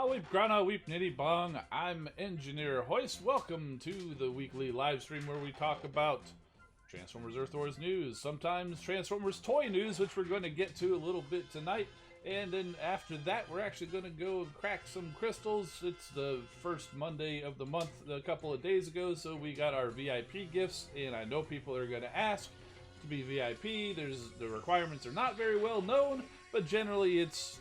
Weep, Grana, Weep, Nitty Bong. I'm Engineer Hoist. Welcome to the weekly live stream where we talk about Transformers Earth Wars news, sometimes Transformers toy news, which we're going to get to a little bit tonight. And then after that, we're actually going to go and crack some crystals. It's the first Monday of the month a couple of days ago, so we got our VIP gifts. And I know people are going to ask to be VIP. The requirements are not very well known, but generally it's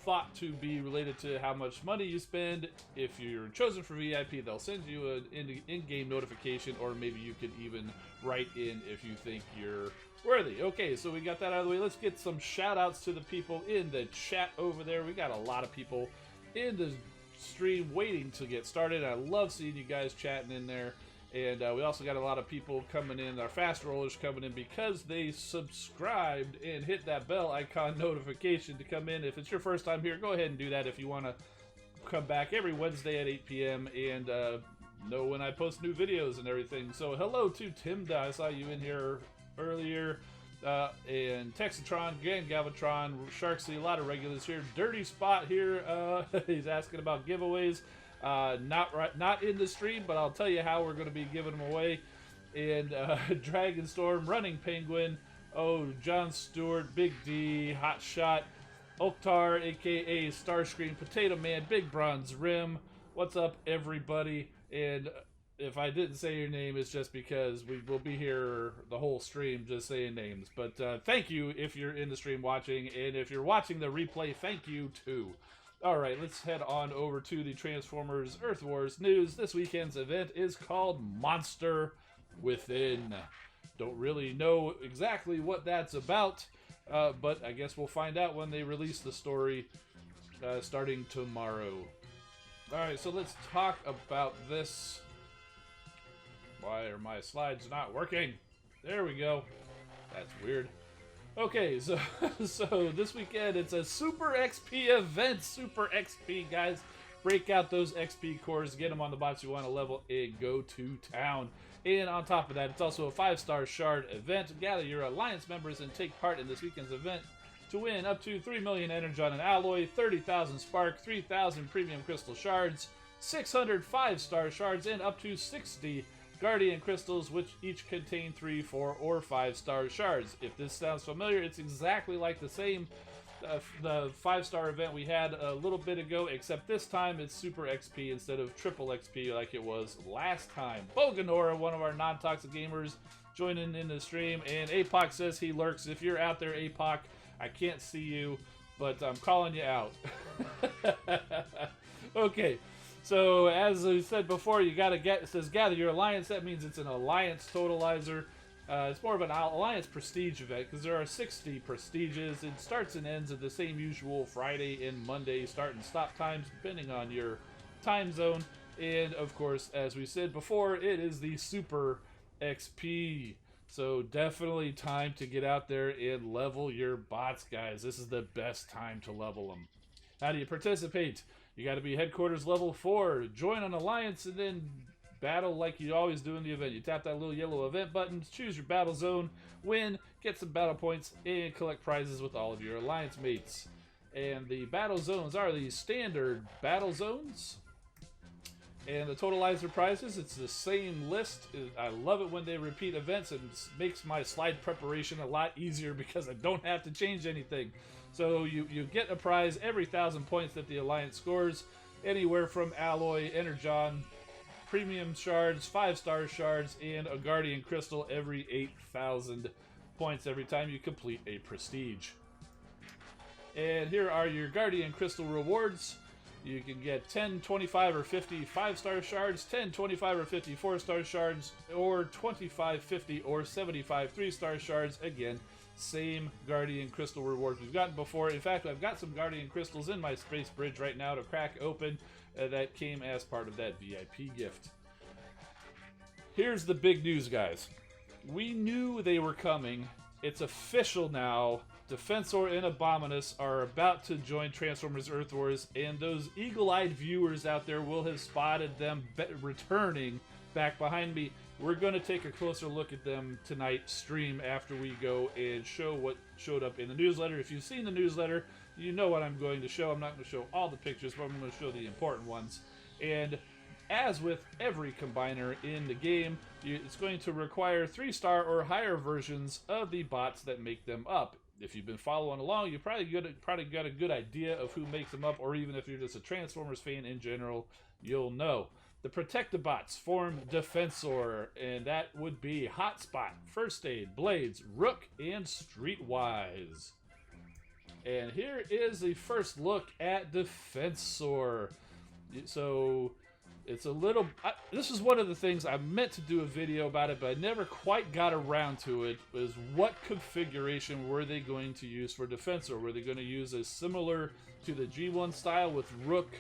thought to be related to how much money you spend. If you're chosen for VIP, they'll send you an in-game notification, or maybe you could even write in if you think you're worthy. Okay, so we got that out of the way. Let's get some shout outs to the people in the chat over there. We got a lot of people in the stream waiting to get started. I love seeing you guys chatting in there. And we also got a lot of people coming in, our fast rollers coming in because they subscribed and hit that bell icon notification to come in. If it's your first time here, go ahead and do that if you want to come back every Wednesday at 8 p.m. and know when I post new videos and everything. So hello to Timda, I saw you in here earlier. And Texatron, again, Galvatron, Sharksy, a lot of regulars here. Dirty Spot here, he's asking about giveaways. Not in the stream, but I'll tell you how we're going to be giving them away. And Dragonstorm, Running Penguin, John Stewart, Big D, Hot Shot, Oktar, aka Starscream, Potato Man, Big Bronze Rim. What's up, everybody? And if I didn't say your name, it's just because we will be here the whole stream just saying names. But thank you if you're in the stream watching, and if you're watching the replay, thank you too. Alright, let's head on over to the Transformers Earth Wars news. This weekend's event is called Monster Within. Don't really know exactly what that's about, but I guess we'll find out when they release the story starting tomorrow. Alright, so let's talk about this. Why are my slides not working? There we go. That's weird. Okay, so this weekend it's a Super XP event. Super XP, guys. Break out those XP cores, get them on the bots you want to level, and go to town. And on top of that, it's also a 5-star shard event. Gather your Alliance members and take part in this weekend's event to win up to 3 million Energon and Alloy, 30,000 Spark, 3,000 Premium Crystal Shards, 600 5-star shards, and up to 60 Guardian Crystals, which each contain 3, 4, or 5-star shards. If this sounds familiar, it's exactly like the same the 5-star event we had a little bit ago, except this time it's Super XP instead of Triple XP like it was last time. Boganora, one of our non-toxic gamers, joining in the stream, and APOC says he lurks. If you're out there, APOC, I can't see you, but I'm calling you out. Okay. So, as I said before, you gotta it says gather your alliance. That means it's an alliance totalizer. It's more of an alliance prestige event because there are 60 prestiges. It starts and ends at the same usual Friday and Monday start and stop times, depending on your time zone. And of course, as we said before, it is the Super XP. So definitely time to get out there and level your bots, guys. This is the best time to level them. How do you participate? You got to be headquarters level 4, join an alliance, and then battle like you always do in the event. You tap that little yellow event button, choose your battle zone, win, get some battle points, and collect prizes with all of your alliance mates. And the battle zones are the standard battle zones. And the totalizer prizes, it's the same list. I love it when they repeat events. It makes my slide preparation a lot easier because I don't have to change anything. So you get a prize every 1,000 points that the Alliance scores, anywhere from Alloy, Energon, Premium Shards, 5-star Shards, and a Guardian Crystal every 8,000 points every time you complete a Prestige. And here are your Guardian Crystal rewards. You can get 10, 25, or 50 5-star shards, 10, 25, or 50 4-star shards, or 25, 50, or 75 3-star shards. Again, same Guardian Crystal rewards we've gotten before. In fact, I've got some Guardian Crystals in my Space Bridge right now to crack open that came as part of that VIP gift. Here's the big news, guys. We knew they were coming. It's official now. Defensor and Abominus are about to join Transformers Earth Wars, and those eagle-eyed viewers out there will have spotted them returning back behind me. We're going to take a closer look at them tonight stream after we go and show what showed up in the newsletter. If you've seen the newsletter, you know what I'm going to show. I'm not going to show all the pictures, but I'm going to show the important ones. And as with every combiner in the game, it's going to require 3-star or higher versions of the bots that make them up. If you've been following along, you probably got a good idea of who makes them up, or even if you're just a Transformers fan in general, you'll know. The Protectobots form Defensor, and that would be Hotspot, First Aid, Blades, Rook, and Streetwise. And here is the first look at Defensor. So it's a little... this is one of the things I meant to do a video about it, but I never quite got around to it, is what configuration were they going to use for Defensor? Were they going to use a similar to the G1 style with Rook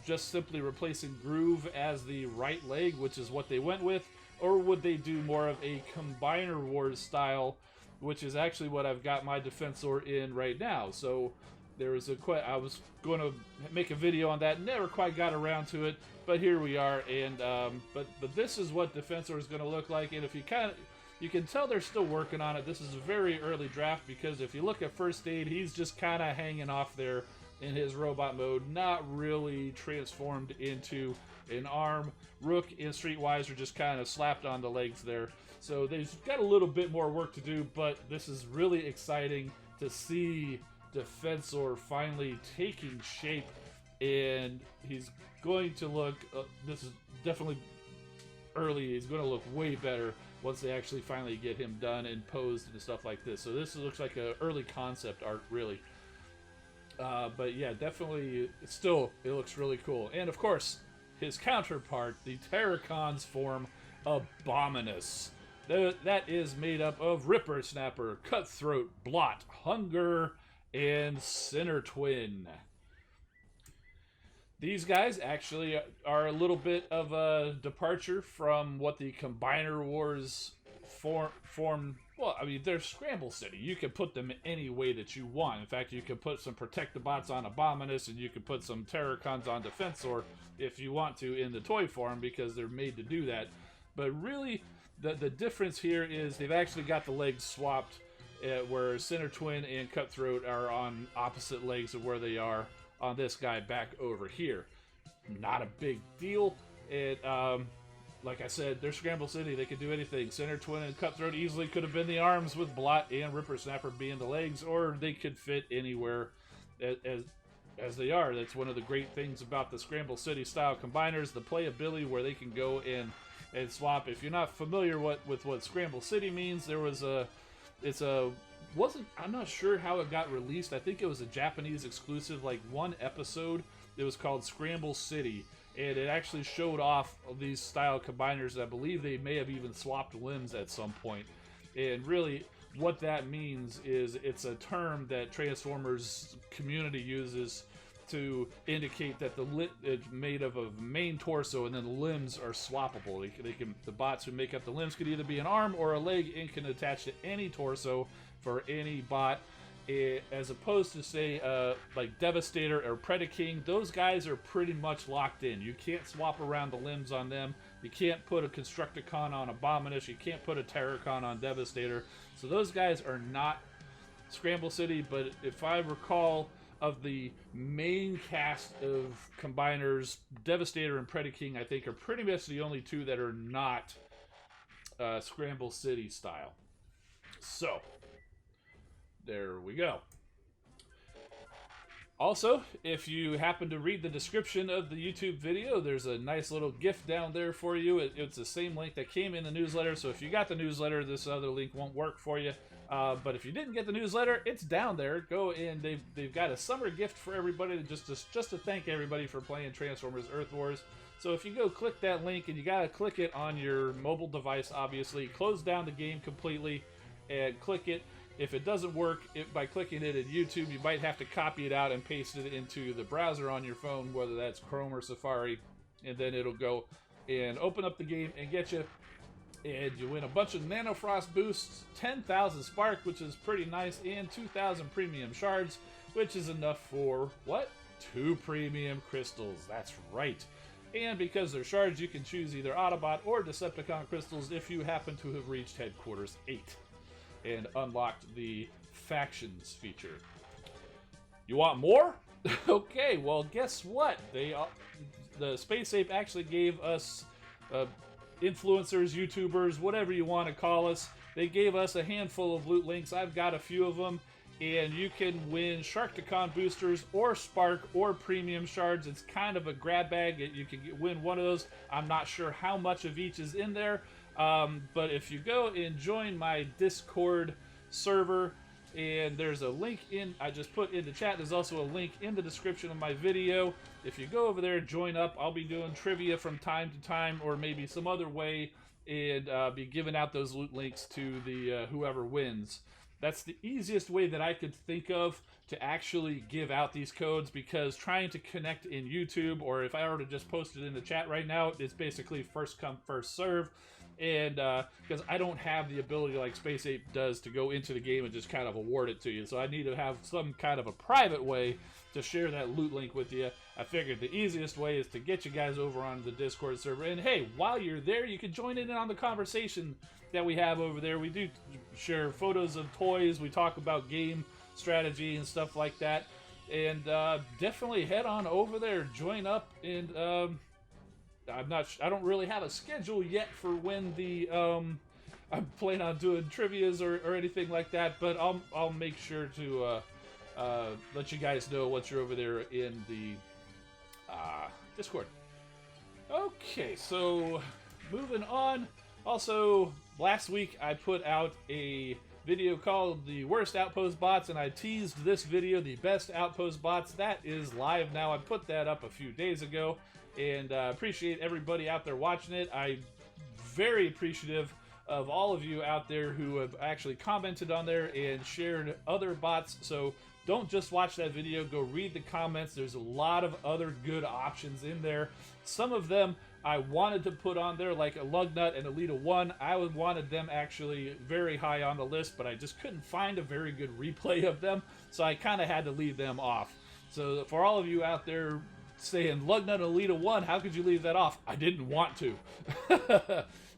just simply replacing Groove as the right leg, which is what they went with? Or would they do more of a Combiner Wars style, which is actually what I've got my Defensor in right now? So there was I was going to make a video on that, never quite got around to it, but here we are. And but this is what Defensor is going to look like. And if you can tell they're still working on it. This is a very early draft, because if you look at First Aid, he's just kind of hanging off there in his robot mode, not really transformed into an arm. Rook and Streetwise are just kind of slapped on the legs there. So they've got a little bit more work to do, but this is really exciting to see Defensor finally taking shape, and he's going to look, this is definitely early, he's going to look way better once they actually finally get him done and posed and stuff like this. So this looks like an early concept art, really. But yeah, definitely, it looks really cool. And of course, his counterpart, the Terracons form Abominus. That is made up of Ripper Snapper, Cutthroat, Blot, Hunger, and Sinner Twin. These guys actually are a little bit of a departure from what the Combiner Wars form. Well, I mean, they're Scramble City. You can put them any way that you want. In fact, you can put some Protectobots on Abominus, and you can put some Terracons on Defensor if you want to in the toy form, because they're made to do that. But really, the difference here is they've actually got the legs swapped, where Sinner Twin and Cutthroat are on opposite legs of where they are on this guy back over here. Not a big deal. Like I said, they're Scramble City. They could do anything. Sinner Twin and Cutthroat easily could have been the arms, with Blot and Ripper Snapper being the legs, or they could fit anywhere as they are. That's one of the great things about the Scramble City style combiners, the playability where they can go in and swap. If you're not familiar with what Scramble City means, there was I'm not sure how it got released. I think it was a Japanese exclusive, like one episode. It was called Scramble City, and it actually showed off these style combiners. I believe they may have even swapped limbs at some point. And really, what that means is it's a term that Transformers community uses to indicate that it's made of a main torso, and then the limbs are swappable. The bots who make up the limbs could either be an arm or a leg, and can attach to any torso for any bot, as opposed to, say, like Devastator or Predaking. Those guys are pretty much locked in. You can't swap around the limbs on them. You can't put a Constructicon on Abominus. You can't put a Terracon on Devastator. So those guys are not Scramble City. But if I recall, of the main cast of combiners, Devastator and Predaking, I think, are pretty much the only two that are not Scramble City style. So there we go. Also, if you happen to read the description of the YouTube video, there's a nice little GIF down there for you. It's the same link that came in the newsletter, so if you got the newsletter, this other link won't work for you. But if you didn't get the newsletter, it's down there. Go in. They've got a summer gift for everybody, just to thank everybody for playing Transformers Earth Wars. So if you go click that link, and you gotta click it on your mobile device, obviously, close down the game completely and click it. If it doesn't work by clicking it in YouTube, you might have to copy it out and paste it into the browser on your phone, whether that's Chrome or Safari, and then it'll go and open up the game and get you. And you win a bunch of Nanofrost boosts, 10,000 Spark, which is pretty nice, and 2,000 Premium Shards, which is enough for, what? 2 Premium Crystals. That's right. And because they're shards, you can choose either Autobot or Decepticon crystals if you happen to have reached Headquarters 8 and unlocked the Factions feature. You want more? Okay, well, guess what? The Space Ape actually gave us influencers, YouTubers, whatever you want to call us. They gave us a handful of loot links. I've got a few of them. And you can win Sharkticon boosters or Spark or Premium Shards. It's kind of a grab bag. You can win one of those. I'm not sure how much of each is in there. But if you go and join my Discord server, and there's a link I just put in the chat. There's also a link in the description of my video. If you go over there, join up. I'll be doing trivia from time to time, or maybe some other way, and be giving out those loot links to the whoever wins. That's the easiest way that I could think of to actually give out these codes, because trying to connect in YouTube, or if I were to just post it in the chat right now, it's basically first come, first serve. And because I don't have the ability like Space Ape does to go into the game and just kind of award it to you. So I need to have some kind of a private way to share that loot link with you. I figured the easiest way is to get you guys over on the Discord server. And hey, while you're there, you can join in on the conversation that we have over there. We do share photos of toys. We talk about game strategy and stuff like that. And definitely head on over there, join up, and I don't really have a schedule yet for when the I'm planning on doing trivias or anything like that, but I'll make sure to let you guys know once you're over there in the Discord. Okay, so moving on. Also, last week I put out a video called The Worst Outpost Bots, and I teased this video, The Best Outpost Bots. That is live now. I put that up a few days ago, and appreciate everybody out there watching it. I'm very appreciative of all of you out there who have actually commented on there and shared other bots. So don't just watch that video, go read the comments. There's a lot of other good options in there. Some of them I wanted to put on there, like a Lugnut and Elita 1. I wanted them actually very high on the list, but I just couldn't find a very good replay of them, so I kind of had to leave them off. So for all of you out there saying Lugnut and Elita 1, how could you leave that off? I didn't want to.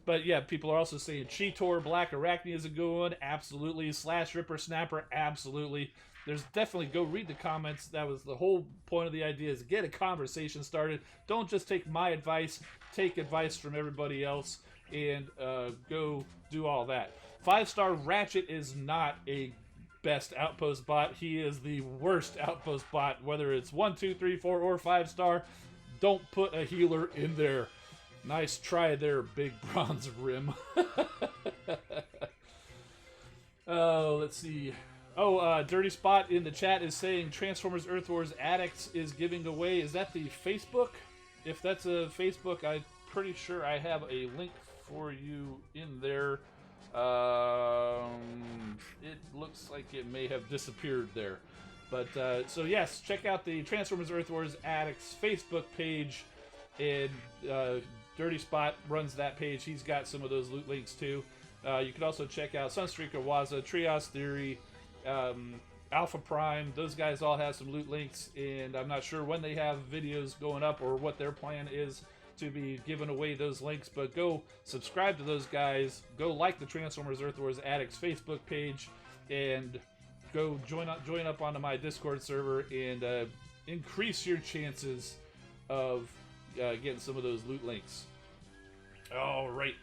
But yeah, people are also saying Cheetor Black Arachne is a good one. Absolutely. Slash Ripper Snapper. Absolutely. There's definitely, go read the comments. That was the whole point of the idea, is get a conversation started. Don't just take my advice. Take advice from everybody else and go do all that. 5-star Ratchet is not a best outpost bot. He is the worst outpost bot, whether it's 1, 2, 3, 4, or 5-star. Don't put a healer in there. Nice try there, Big Bronze Rim. Oh, let's see. Oh, Dirty Spot in the chat is saying Transformers Earth Wars Addicts is giving away. Is that the Facebook? If that's a Facebook, I'm pretty sure I have a link for you in there. It looks like it may have disappeared there. But, so yes, check out the Transformers Earth Wars Addicts Facebook page. And Dirty Spot runs that page. He's got some of those loot links too. You can also check out Sunstreaker, Waza, Trios Theory, Alpha Prime. Those guys all have some loot links, and I'm not sure when they have videos going up or what their plan is to be giving away those links, but go subscribe to those guys, go like the Transformers Earth Wars Addicts Facebook page, and go join up onto my Discord server and increase your chances of getting some of those loot links. All right.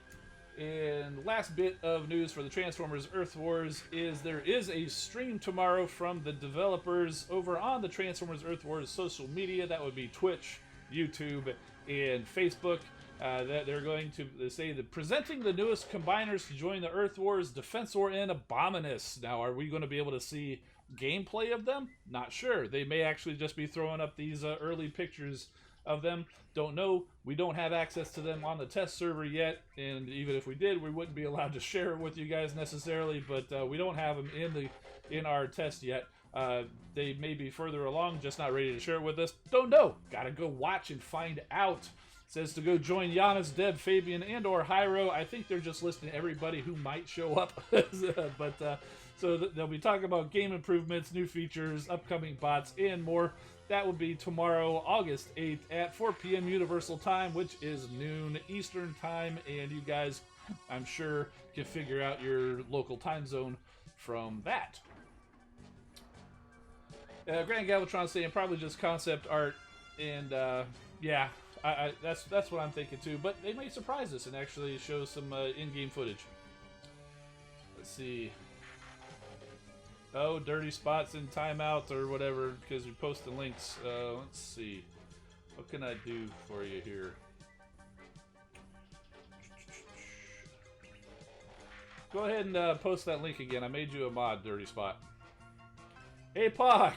And last bit of news for the Transformers Earth Wars is there is a stream tomorrow from the developers over on the Transformers Earth Wars social media. That would be Twitch, YouTube, and Facebook. That they're going to say that presenting the newest combiners to join the Earth Wars, Defensor and Abominus. Now, are we going to be able to see gameplay of them? Not sure. They may actually just be throwing up these early pictures of them. Don't know. We don't have access to them on the test server yet, and even if we did, we wouldn't be allowed to share it with you guys necessarily, but we don't have them in our test yet. They may be further along, just not ready to share it with us. Don't know. Gotta go watch and find out. Says to go join Giannis, Deb, Fabian, and or Hyro. I think they're just listing everybody who might show up. But So they'll be talking about game improvements, new features, upcoming bots, and more. That will be tomorrow, August 8th at 4 p.m. Universal Time, which is noon Eastern Time. And you guys, I'm sure, can figure out your local time zone from that. Grand Galvatron saying probably just concept art, and yeah, that's what I'm thinking too. But they may surprise us and actually show some in-game footage. Let's see. Oh, dirty spots in timeout or whatever because we posted links. Let's see. What can I do for you here? Go ahead and post that link again. I made you a mod, dirty spot. Hey, Pock!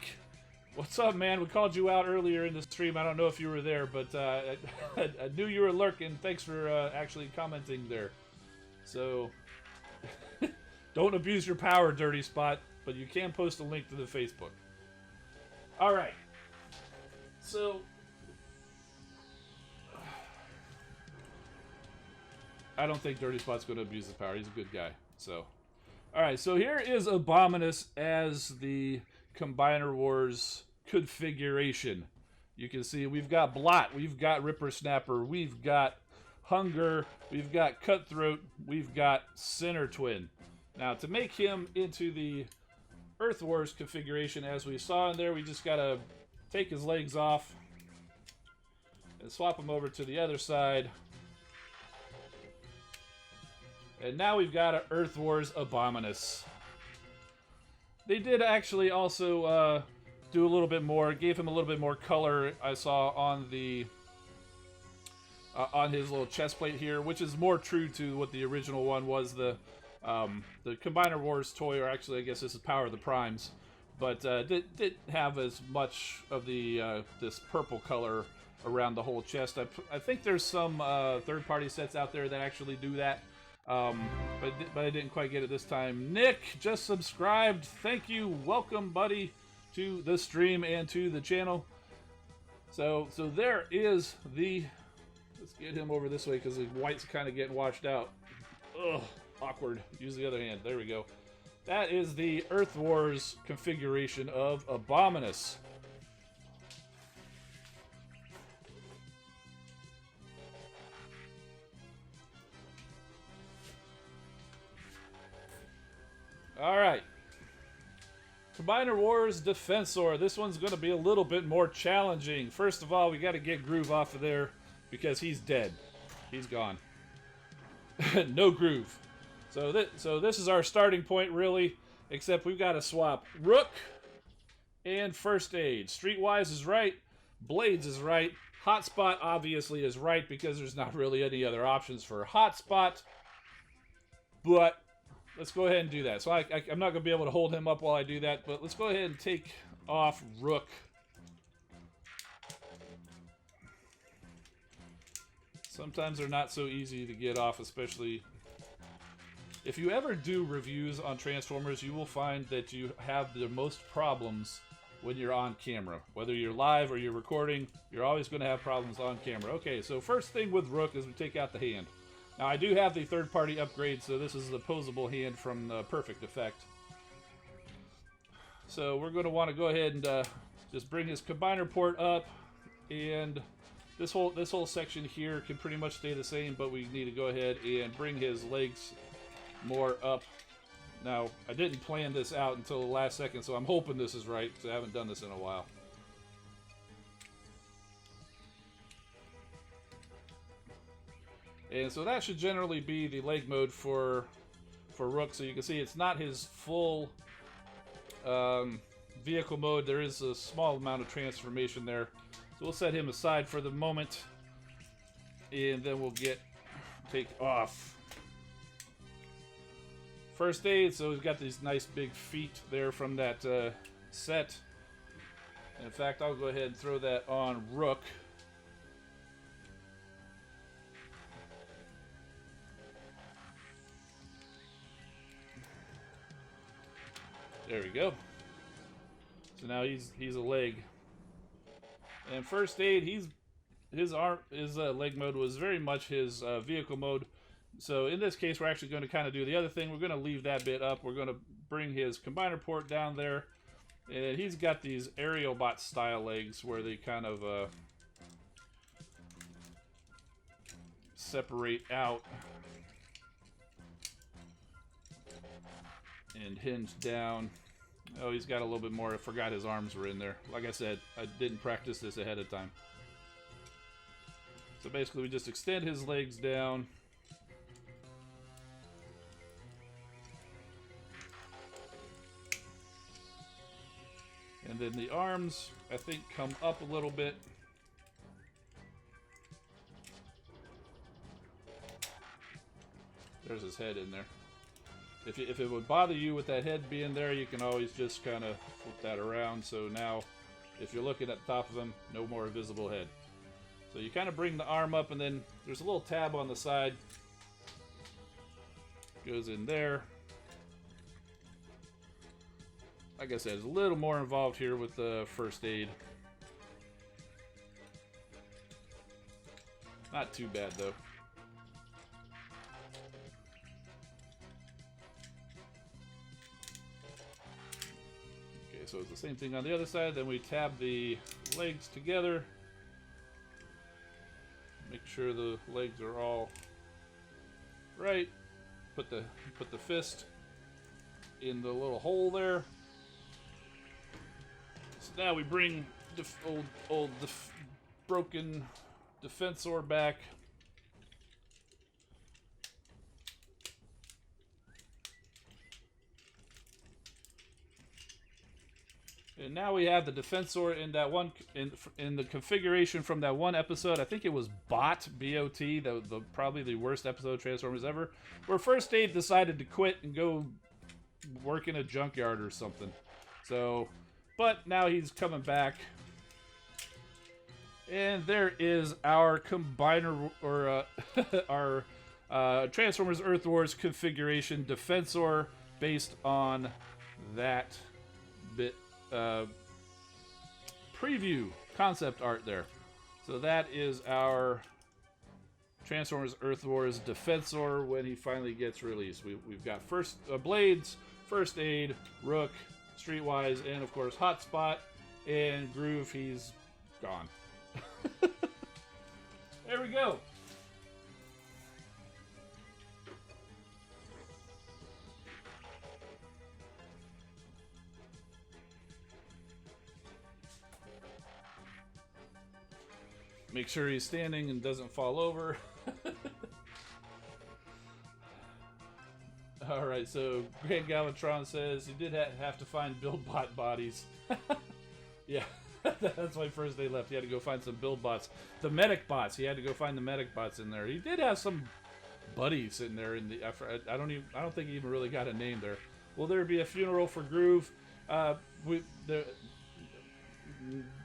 What's up, man? We called you out earlier in the stream. I don't know if you were there, but I knew you were lurking. Thanks for actually commenting there. So, don't abuse your power, dirty spot. But you can post a link to the Facebook. Alright. So, I don't think Dirty Spot's going to abuse his power. He's a good guy. So, alright. So here is Abominus as the Combiner Wars configuration. You can see we've got Blot, we've got Ripper Snapper, we've got Hunger, we've got Cutthroat, we've got Center Twin. Now, to make him into the Earth Wars configuration, as we saw in there, we just gotta take his legs off and swap him over to the other side. And now we've got an Earth Wars Abominus. They did actually also do a little bit more, gave him a little bit more color, I saw on the on his little chest plate here, which is more true to what the original one was. The Combiner Wars toy, or actually I guess this is Power of the Primes, but didn't have as much of the this purple color around the whole chest. I think there's some third-party sets out there that actually do that, but I didn't quite get it this time. Nick just subscribed. Thank you. Welcome, buddy, to the stream and to the channel. So there is the... Let's get him over this way because the white's kind of getting washed out. Ugh. Awkward. Use the other hand. There we go. That is the Earth Wars configuration of Abominus. Alright. Combiner Wars Defensor. This one's going to be a little bit more challenging. First of all, we got to get Groove off of there because he's dead. He's gone. No Groove. So this is our starting point, really, except we've got to swap Rook and First Aid. Streetwise is right. Blades is right. Hotspot obviously is right because there's not really any other options for Hotspot. But let's go ahead and do that. So I'm not going to be able to hold him up while I do that, but let's go ahead and take off Rook. Sometimes they're not so easy to get off, especially... If you ever do reviews on Transformers, you will find that you have the most problems when you're on camera. Whether you're live or you're recording, you're always going to have problems on camera. Okay, so first thing with Rook is we take out the hand. Now, I do have the third-party upgrade, so this is the posable hand from the Perfect Effect. So we're going to want to go ahead and just bring his combiner port up, and this whole section here can pretty much stay the same, but we need to go ahead and bring his legs more up. Now, I didn't plan this out until the last second, so I'm hoping this is right, because I haven't done this in a while. And so that should generally be the leg mode for Rook. So you can see it's not his full vehicle mode. There is a small amount of transformation there. So we'll set him aside for the moment, and then we'll take off First Aid. So we've got these nice big feet there from that set. In fact, I'll go ahead and throw that on Rook. There we go. So now he's a leg. And First Aid, his leg mode was very much his vehicle mode. So in this case, we're actually going to kind of do the other thing. We're going to leave that bit up. We're going to bring his combiner port down there. And he's got these aerial bot style legs where they kind of separate out and hinge down. Oh, he's got a little bit more. I forgot his arms were in there. Like I said, I didn't practice this ahead of time. So basically, we just extend his legs down. And then the arms, I think, come up a little bit. There's his head in there. If it would bother you with that head being there, you can always just kind of flip that around. So now, if you're looking at the top of him, no more visible head. So you kind of bring the arm up, and then there's a little tab on the side. Goes in there. Like I said, there's a little more involved here with the first aid. Not too bad, though. Okay, so it's the same thing on the other side. Then we tab the legs together. Make sure the legs are all right. Put the fist in the little hole there. So now we bring the old broken Defensor back. And now we have the Defensor in that one in the configuration from that one episode. I think it was BOT, B-O-T, the probably the worst episode of Transformers ever, where First Aid decided to quit and go work in a junkyard or something. So, but now he's coming back. And there is our combiner, or our Transformers Earth Wars configuration Defensor based on that bit preview concept art there. So that is our Transformers Earth Wars Defensor when he finally gets released. We've got Blades, First Aid, Rook, Streetwise, and of course Hotspot, and Groove. He's gone. There we go. Make sure he's standing and doesn't fall over. Alright, so Grand Galvatron says he did have to find BuildBot bodies. Yeah, that's why first they left. He had to go find some build bots. The medic bots, he had to go find the medic bots in there. He did have some buddies sitting there in the I don't think he even really got a name there. Will there be a funeral for Groove?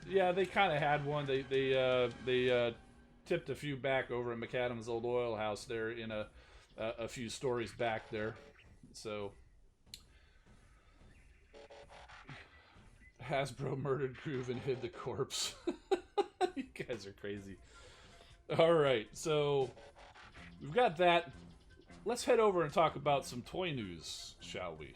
Yeah, they kind of had one. They tipped a few back over at McAdam's old oil house there in a few stories back there. So Hasbro murdered Groove and hid the corpse. You guys are crazy. All right, so we've got that. Let's head over and talk about some toy news, shall we?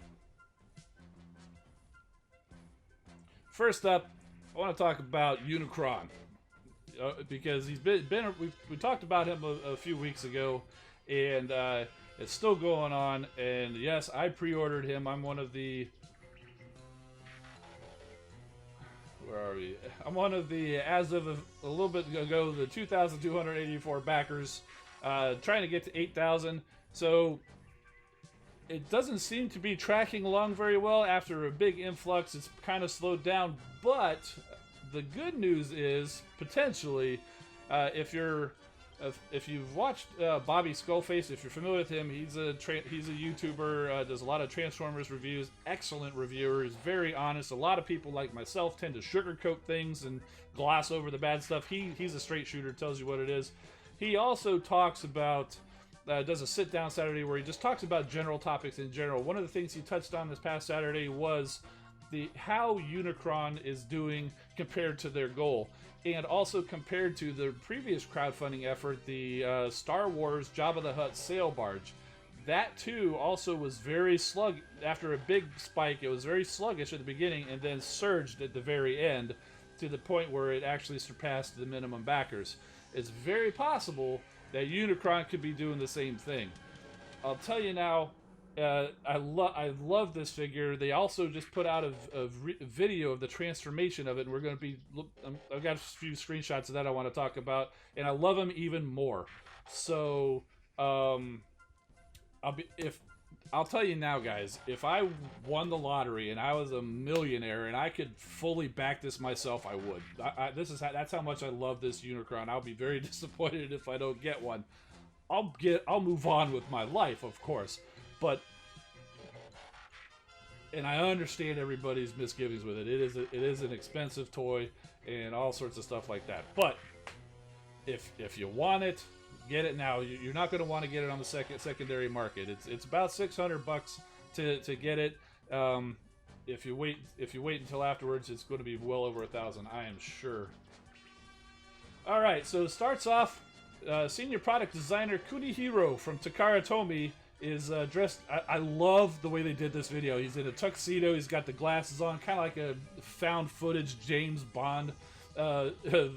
First up, I want to talk about Unicron because he's been we talked about him a few weeks ago, and it's still going on. And yes, I pre-ordered him. I'm one of the I'm one of the, as of a little bit ago, the 2,284 backers, trying to get to 8,000. So it doesn't seem to be tracking along very well after a big influx. It's kind of slowed down, but the good news is potentially, if you've watched Bobby Skullface, if you're familiar with him, he's a YouTuber, does a lot of Transformers reviews, excellent reviewer, is very honest. A lot of people like myself tend to sugarcoat things and gloss over the bad stuff. He's a straight shooter, tells you what it is. He also talks about, does a sit-down Saturday where he just talks about general topics in general. One of the things he touched on this past Saturday was how Unicron is doing compared to their goal, and also compared to the previous crowdfunding effort, the Star Wars Jabba the Hutt sail barge. That too also was very sluggish. After a big spike, it was very sluggish at the beginning and then surged at the very end to the point where it actually surpassed the minimum backers. It's very possible that Unicron could be doing the same thing. I'll tell you now, I love this figure. They also just put out a video of the transformation of it, and we're going to be. I've got a few screenshots of that I want to talk about, and I love him even more. So, I'll tell you now, guys. If I won the lottery and I was a millionaire and I could fully back this myself, I would. That's how much I love this Unicron. I'll be very disappointed if I don't get one. I'll move on with my life, of course. But, and I understand everybody's misgivings with it. It is an expensive toy and all sorts of stuff like that. But if you want it, get it now. You're not going to want to get it on the secondary market. It's about $600 to get it. If you wait until afterwards, it's going to be well over $1,000. I am sure. All right, so it starts off. Senior product designer Kunihiro from Takara Tomy is dressed. I love the way they did this video. He's in a tuxedo. He's got the glasses on, kind of like a found footage James Bond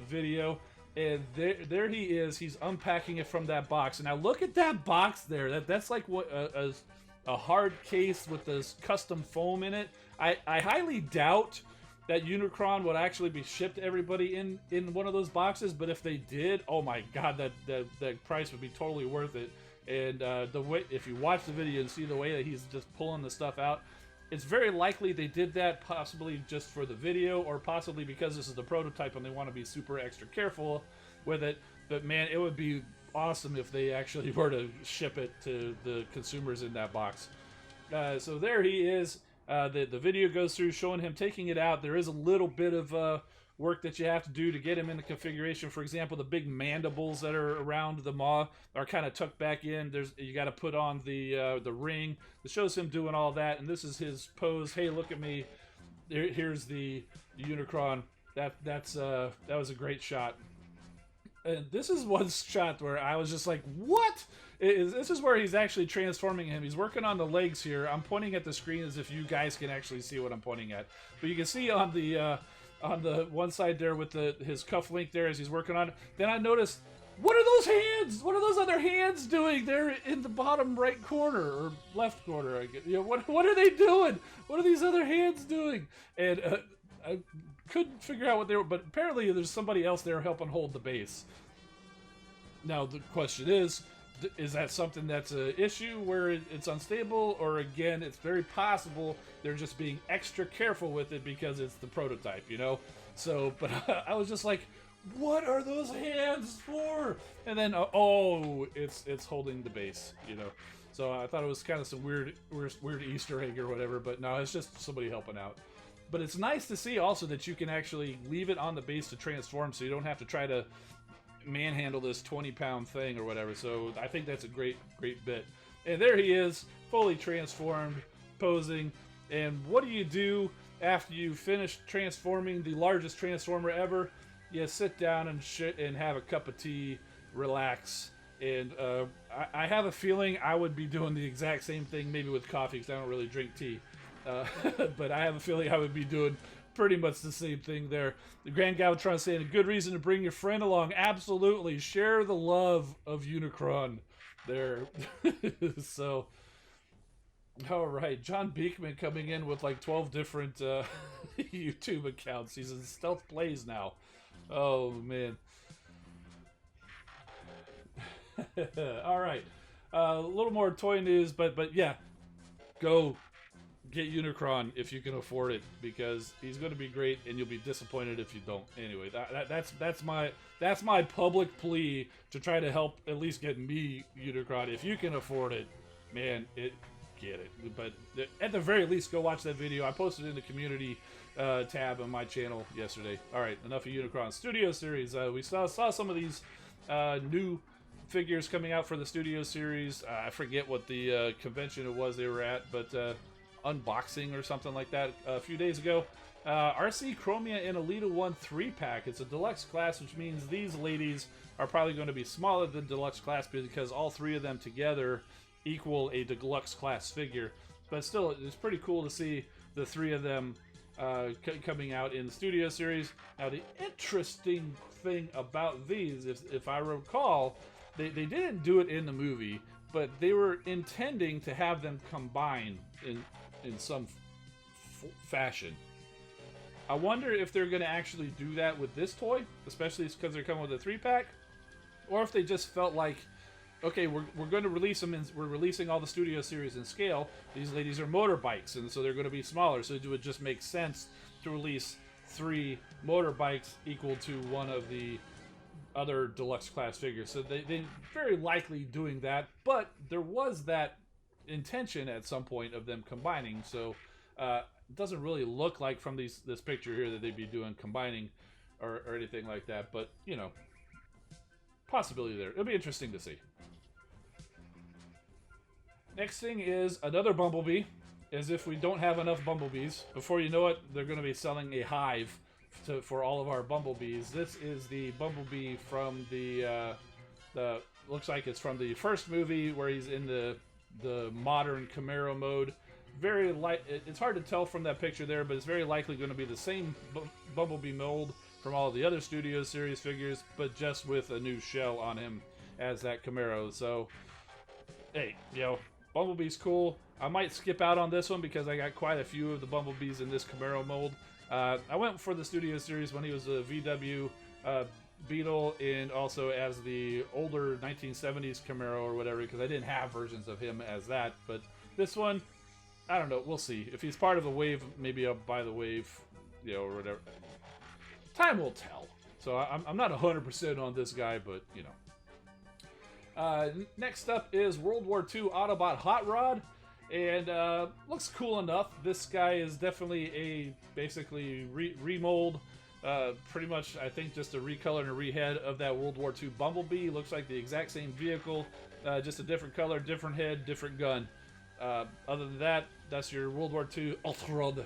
video. And there he is. He's unpacking it from that box. And now look at that box there. That's like what a hard case with this custom foam in it. I highly doubt that Unicron would actually be shipped to everybody in one of those boxes. But if they did, oh my god, that price would be totally worth it. And the way, if you watch the video and see the way that he's just pulling the stuff out, it's very likely they did that possibly just for the video, or possibly because this is the prototype and they want to be super extra careful with it. But man, it would be awesome if they actually were to ship it to the consumers in that box. So there he is. The video goes through showing him taking it out. There is a little bit of work that you have to do to get him into configuration. For example, the big mandibles that are around the maw are kind of tucked back in. You got to put on the ring. It shows him doing all that, and this is his pose. Hey, look at me. Here's the Unicron. That was a great shot. And this is one shot where I was just like, what? This is where he's actually transforming him. He's working on the legs here. I'm pointing at the screen as if you guys can actually see what I'm pointing at. But you can see on the one side there with his cuff link there as he's working on it. Then I noticed, what are those hands? What are those other hands doing there in the bottom right corner or left corner? I guess. What are they doing? What are these other hands doing? And I couldn't figure out what they were, but apparently there's somebody else there helping hold the base. Now the question is that something that's an issue where it's unstable, or again, it's very possible they're just being extra careful with it because it's the prototype, you know? So, but I was just like, what are those hands for? And then, oh, it's holding the base, you know? So I thought it was kind of some weird Easter egg or whatever, but no, it's just somebody helping out. But it's nice to see also that you can actually leave it on the base to transform, so you don't have to try to manhandle this 20-pound thing or whatever. So I think that's a great bit. And there he is, fully transformed, posing. And what do you do after you finish transforming the largest transformer ever? You sit down and have a cup of tea, relax. And I have a feeling I would be doing the exact same thing, maybe with coffee, because I don't really drink tea. But I have a feeling I would be doing pretty much the same thing there. The Grand Galvatron saying, a good reason to bring your friend along. Absolutely. Share the love of Unicron there. So, all right. John Beekman coming in with like 12 different YouTube accounts. He's in Stealth Plays now. Oh, man. All right. A little more toy news, but yeah. Go get Unicron if you can afford it, because he's going to be great, and you'll be disappointed if you don't. Anyway, that's my public plea to try to help at least get me Unicron. If you can afford it, man, get it. But at the very least, go watch that video. I posted it in the community tab on my channel yesterday. All right, enough of Unicron. Studio Series. We saw some of these new figures coming out for the Studio Series. I forget what the convention it was they were at, but unboxing or something like that a few days ago. RC Chromia and Elita 1 3-pack. It's a deluxe class, which means these ladies are probably going to be smaller than deluxe class because all three of them together equal a deluxe class figure. But still, it's pretty cool to see the three of them coming out in the Studio Series. Now, the interesting thing about these, if I recall, they didn't do it in the movie, but they were intending to have them combine in some fashion. I wonder if they're going to actually do that with this toy, especially because they're coming with a 3-pack, or if they just felt like, okay, we're going to release them, and we're releasing all the Studio Series in scale. These ladies are motorbikes, and so they're going to be smaller, so it would just make sense to release 3 motorbikes equal to one of the other deluxe class figures. So they very likely doing that, but there was that intention at some point of them combining, so it doesn't really look like from this picture here that they'd be doing combining or anything like that, but, you know, possibility there. It'll be interesting to see. Next thing is another Bumblebee, as if we don't have enough Bumblebees. Before you know it, they're going to be selling a hive for all of our Bumblebees. This is the Bumblebee from the looks like it's from the first movie where he's in the modern Camaro mode. Very light. It's hard to tell from that picture there, but it's very likely going to be the same Bumblebee mold from all the other Studio Series figures, but just with a new shell on him as that Camaro. So, hey, you know, Bumblebee's cool. I might skip out on this one because I got quite a few of the Bumblebees in this Camaro mold. I went for the Studio Series when he was a VW Beetle, and also as the older 1970s Camaro or whatever, because I didn't have versions of him as that. But this one, I don't know. We'll see. If he's part of the wave, maybe I'll buy the wave, you know, or whatever. Time will tell. So I'm not 100% on this guy, but, you know. Next up is World War II Autobot Hot Rod. And looks cool enough. This guy is definitely a basically remold. Pretty much, I think, just a recolor and a rehead of that World War II Bumblebee. Looks like the exact same vehicle, just a different color, different head, different gun. Other than that, that's your World War II Ultrad.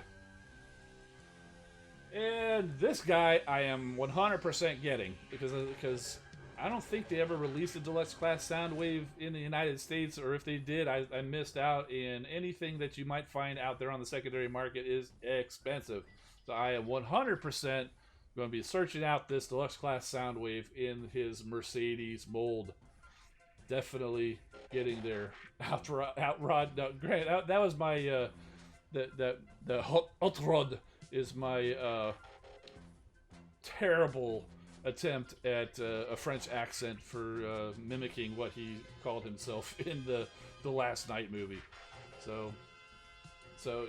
And this guy I am 100% getting because I don't think they ever released a deluxe class Soundwave in the United States, or if they did, I missed out. And anything that you might find out there on the secondary market is expensive. So I am 100% going to be searching out this deluxe class Soundwave in his Mercedes mold. Definitely getting their outrod. No, Grant, that was my the outrod is my terrible attempt at a French accent for mimicking what he called himself in the Last Night movie. So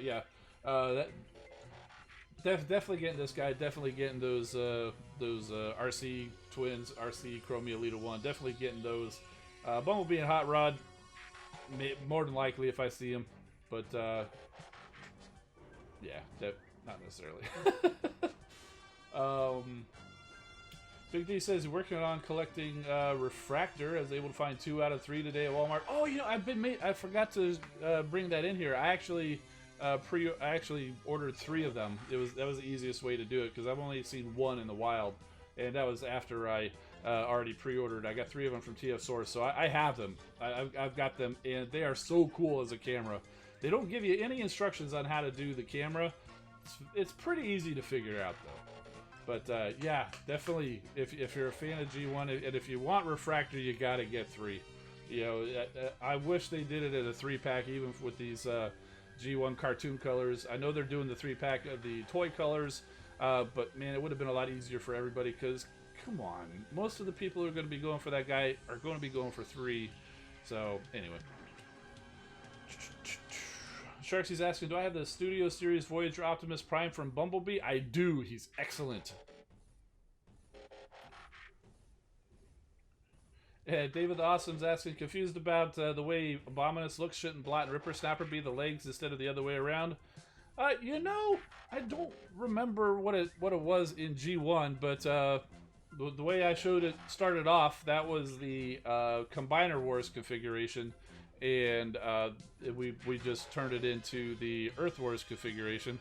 yeah, that definitely getting this guy. Definitely getting those RC twins, RC Chromia Elita 1. Definitely getting those. Bumblebee and Hot Rod, more than likely if I see him, but yeah, not necessarily. Big D says he's working on collecting Refractor. I was able to find 2 out of 3 today at Walmart. Oh, you know, I forgot to bring that in here. I actually ordered 3 of them. That was the easiest way to do it because I've only seen 1 in the wild, and that was after I already pre-ordered. I got 3 of them from TF Source, so I have them. I've got them, and they are so cool as a camera. They don't give you any instructions on how to do the camera. It's pretty easy to figure out, though. But yeah, definitely, if you're a fan of G1, and if you want Refractor, you got to get 3. You know, I wish they did it in a 3-pack, even with these G1 cartoon colors. I know they're doing the 3-pack of the toy colors, but man, it would have been a lot easier for everybody because, come on, most of the people who are going to be going for that guy are going to be going for 3. So, anyway. Sharksy's asking, do I have the Studio Series Voyager Optimus Prime from Bumblebee? I do. He's excellent. David the Awesome's asking, confused about the way Abominus looks. Shouldn't Blot and Ripper Snapper be the legs instead of the other way around? You know, I don't remember what it was in G1, but the way I showed it started off, that was the Combiner Wars configuration. and we just turned it into the Earth Wars configuration.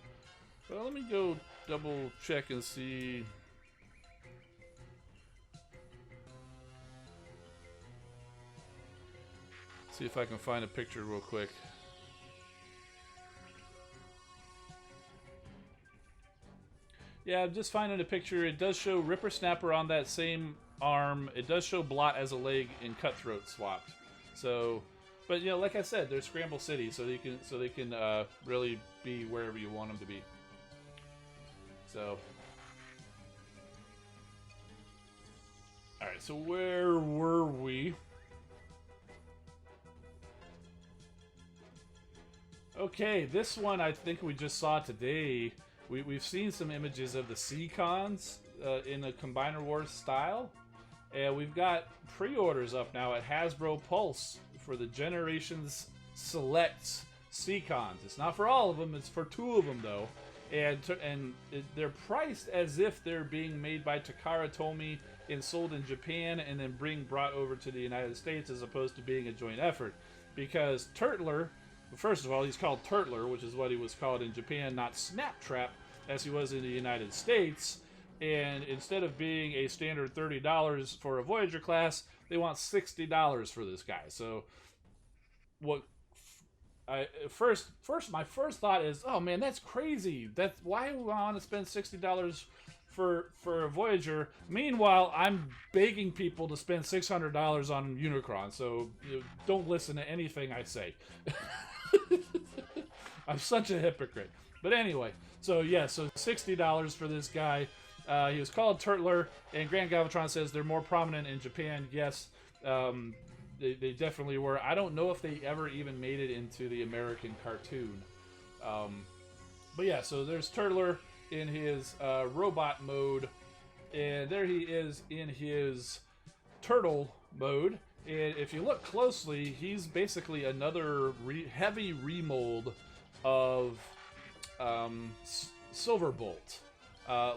Well, let me go double check and see. See if I can find a picture real quick. Yeah, I'm just finding a picture. It does show Ripper Snapper on that same arm. It does show Blot as a leg and Cutthroat swapped. So, but you know, like I said, they're Scramble City, so they can really be wherever you want them to be. So, all right. So where were we? Okay, this one I think we just saw today. We've seen some images of the Seacons in a Combiner Wars style. And we've got pre-orders up now at Hasbro Pulse for the Generations Select Seacons. It's not for all of them, it's for 2 of them though. They're priced as if they're being made by Takara Tomy and sold in Japan and then brought over to the United States, as opposed to being a joint effort. Because Turtler, first of all, he's called Turtler, which is what he was called in Japan, not Snaptrap, as he was in the United States. And instead of being a standard $30 for a Voyager class, they want $60 for this guy. So, what? My first thought is, oh man, that's crazy. Why would I want to spend $60 for a Voyager? Meanwhile, I'm begging people to spend $600 on Unicron. So don't listen to anything I say. I'm such a hypocrite. But anyway, so yeah, so $60 for this guy. He was called Turtler, and Grant Galvatron says they're more prominent in Japan. Yes, they definitely were. I don't know if they ever even made it into the American cartoon. But yeah, so there's Turtler in his robot mode, and there he is in his turtle mode. And if you look closely, he's basically another heavy remold of Silverbolt,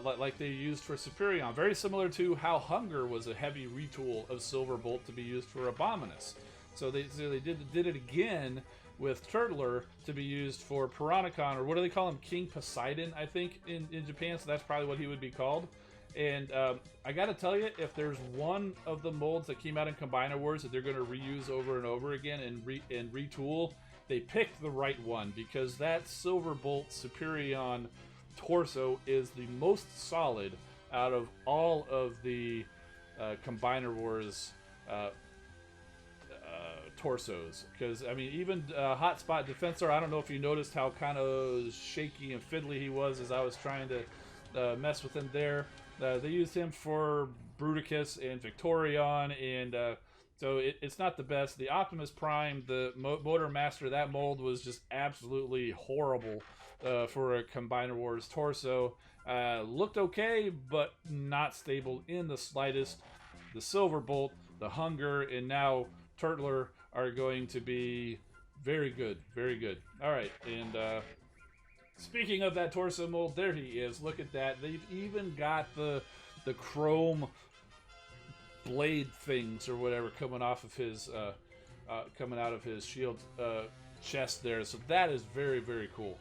like they used for Superion. Very similar to how Hunger was a heavy retool of Silverbolt to be used for Abominus. So they did it again with Turtler to be used for Piranacon, or what do they call him? King Poseidon, I think, in Japan. So that's probably what he would be called. And I gotta tell you, if there's one of the molds that came out in Combiner Wars that they're going to reuse over and over again and retool, they picked the right one, because that Silverbolt Superion torso is the most solid out of all of the Combiner Wars torsos. Because, I mean, even Hotspot Defensor, I don't know if you noticed how kind of shaky and fiddly he was as I was trying to mess with him there. They used him for Bruticus and Victorion, and so it's not the best. The Optimus Prime, the Motor Master, that mold was just absolutely horrible for a Combiner Wars torso. Looked okay, but not stable in the slightest. The Silverbolt, the Hunger, and now Turtler are going to be very good, very good. All right, and speaking of that torso mold, there he is. Look at that. They've even got the chrome blade things or whatever coming off of his coming out of his shield chest there. So that is very, very cool.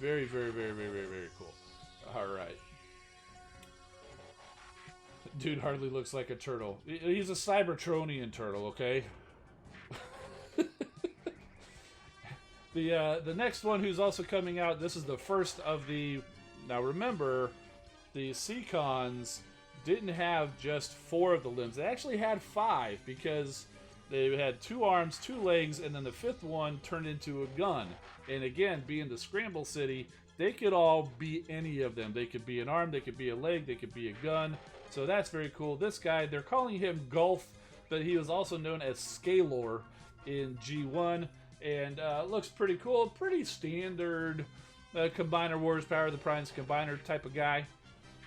Very, very, very, very, very, very cool. All right. Dude hardly looks like a turtle. He's a Cybertronian turtle, okay? The next one who's also coming out, this is the first of the... Now remember, the Seacons didn't have just 4 of the limbs. They actually had 5, because they had 2 arms, 2 legs, and then the 5th one turned into a gun. And again, being the Scramble City, they could all be any of them. They could be an arm, they could be a leg, they could be a gun. So that's very cool. This guy, they're calling him Gulf, but he was also known as Scalor in G1. And looks pretty cool, pretty standard Combiner Wars, Power of the Primes Combiner type of guy.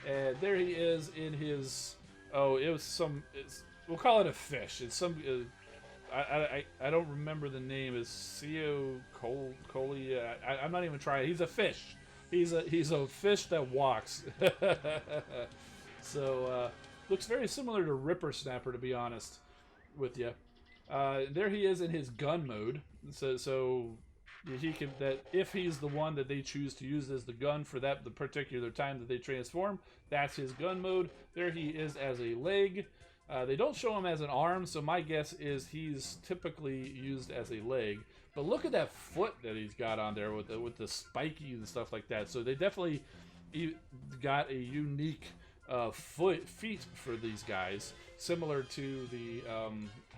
And there he is in his, we'll call it a fish. It's some, I don't remember the name. It's Seo Coley. I'm not even trying. He's a fish. He's a fish that walks. So looks very similar to Ripper Snapper, to be honest with you. There he is in his gun mode. So he can, that if he's the one that they choose to use as the gun for the particular time that they transform, that's his gun mode. There he is as a leg. They don't show him as an arm, so my guess is he's typically used as a leg. But look at that foot that he's got on there with the spiky and stuff like that. So they definitely got a unique feet for these guys, similar to the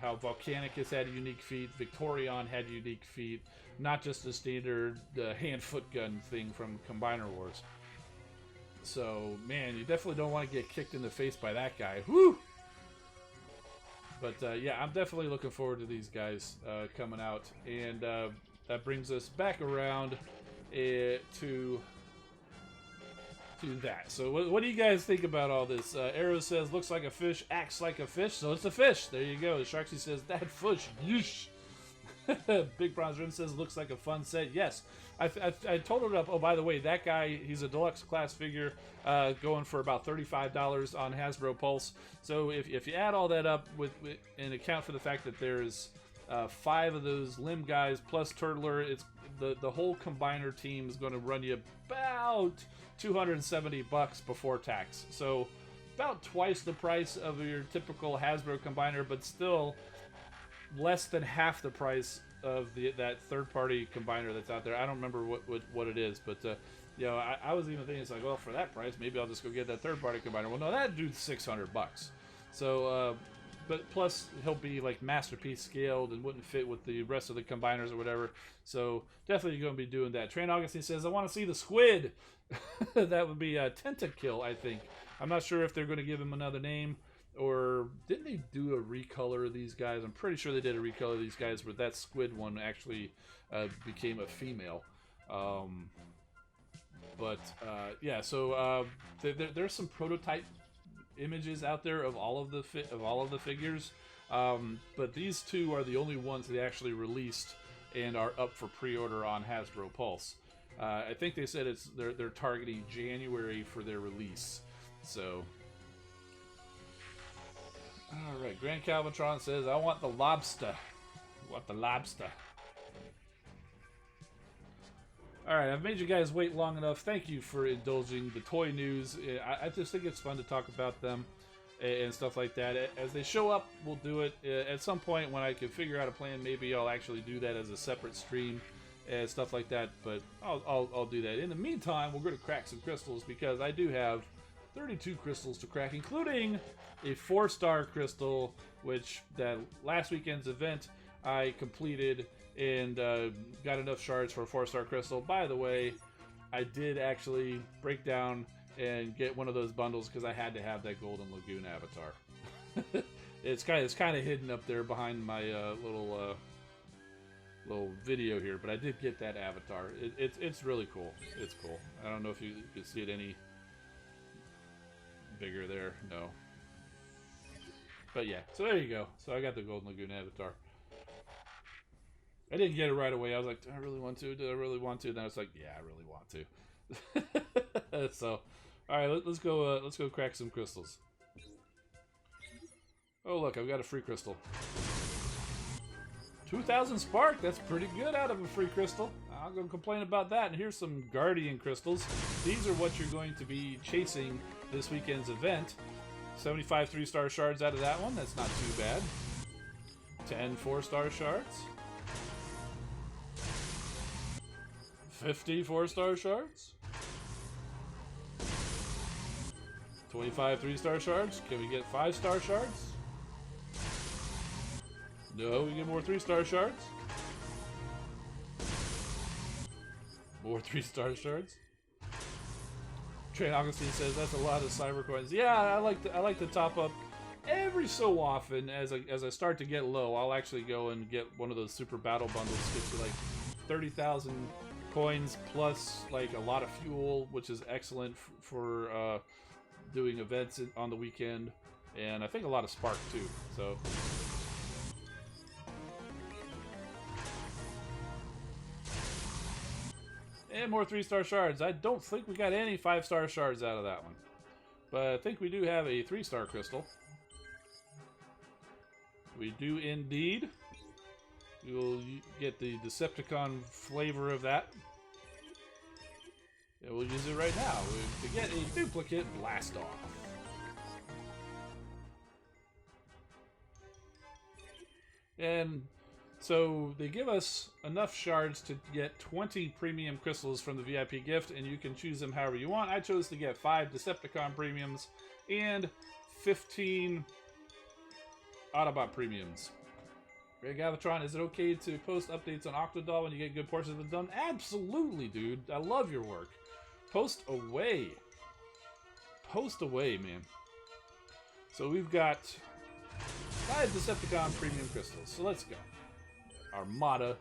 how Volcanicus had unique feet, Victorion had unique feet, not just the standard hand-foot gun thing from Combiner Wars. So, man, you definitely don't want to get kicked in the face by that guy. Whew! But, yeah, I'm definitely looking forward to these guys coming out. And that brings us back around to that. So what do you guys think about all this? Arrow says, looks like a fish, acts like a fish, so it's a fish. There you go. Sharksy says, that fish, yeesh. Big Bronze Rim says, looks like a fun set. Yes, I totaled it up. Oh, by the way, that guy, he's a deluxe class figure, going for about $35 on Hasbro Pulse. So if you add all that up and account for the fact that there's 5 of those limb guys plus Turtler, it's the whole combiner team is going to run you about $270 before tax. So about twice the price of your typical Hasbro combiner, but still less than half the price of that third-party combiner that's out there. I don't remember what it is, but you know, I was even thinking, it's like, well, for that price, maybe I'll just go get that third-party combiner. Well, no, that dude's $600. So, but plus he'll be like masterpiece scaled and wouldn't fit with the rest of the combiners or whatever. So definitely going to be doing that. Train Augustine says, I want to see the squid. That would be a Tentakill, I think. I'm not sure if they're going to give him another name, or didn't they do a recolor of these guys? I'm pretty sure they did a recolor of these guys, but that squid one actually became a female. Yeah, so there's some prototype images out there of all of the figures, but these two are the only ones they actually released and are up for pre-order on Hasbro Pulse. I think they said they're targeting January for their release. So, all right, Grand Calvitron says, "I want the lobster. I want the lobster." All right, I've made you guys wait long enough. Thank you for indulging the toy news. I just think it's fun to talk about them and stuff like that. As they show up, we'll do it. At some point when I can figure out a plan, maybe I'll actually do that as a separate stream and stuff like that. But I'll do that. In the meantime, we're going to crack some crystals because I do have 32 crystals to crack, including a 4-star crystal, which that last weekend's event I completed and got enough shards for a 4-star crystal. By the way, I did actually break down and get one of those bundles because I had to have that Golden Lagoon avatar. It's kind of hidden up there behind my little video here, but I did get that avatar. It's really cool. It's cool. I don't know if you can see it any bigger there. No. But yeah, so there you go. So I got the Golden Lagoon avatar. I didn't get it right away. I was like, do I really want to? Did I really want to? Then I was like, yeah, I really want to. So, all right, let's go crack some crystals. Oh, look, I've got a free crystal. 2,000 spark. That's pretty good out of a free crystal. I'm going to complain about that. And here's some Guardian crystals. These are what you're going to be chasing this weekend's event. 75 3-star shards out of that one. That's not too bad. 10 4-star shards. 50 4-star shards. 25 3-star shards. Can we get 5-star shards? No, we get more 3-star shards. More 3-star shards. Train Augustine says that's a lot of cyber coins. Yeah, I like to top up every so often as I start to get low. I'll actually go and get one of those super battle bundles. Gets you like 30,000 coins plus like a lot of fuel, which is excellent for doing events on the weekend, and I think a lot of spark too. So. And more 3-star shards. I don't think we got any 5-star shards out of that one. But I think we do have a 3-star crystal. We do indeed. You'll get the Decepticon flavor of that. And we'll use it right now to get a duplicate blast off. And so they give us enough shards to get 20 premium crystals from the VIP gift, and you can choose them however you want. I chose to get 5 Decepticon premiums and 15 Autobot premiums. Greg Gavatron, is it okay to post updates on Octodol when you get good portions of it done? Absolutely, dude. I love your work. Post away. Post away, man. So we've got 5 Decepticon premium crystals. So let's go. Armada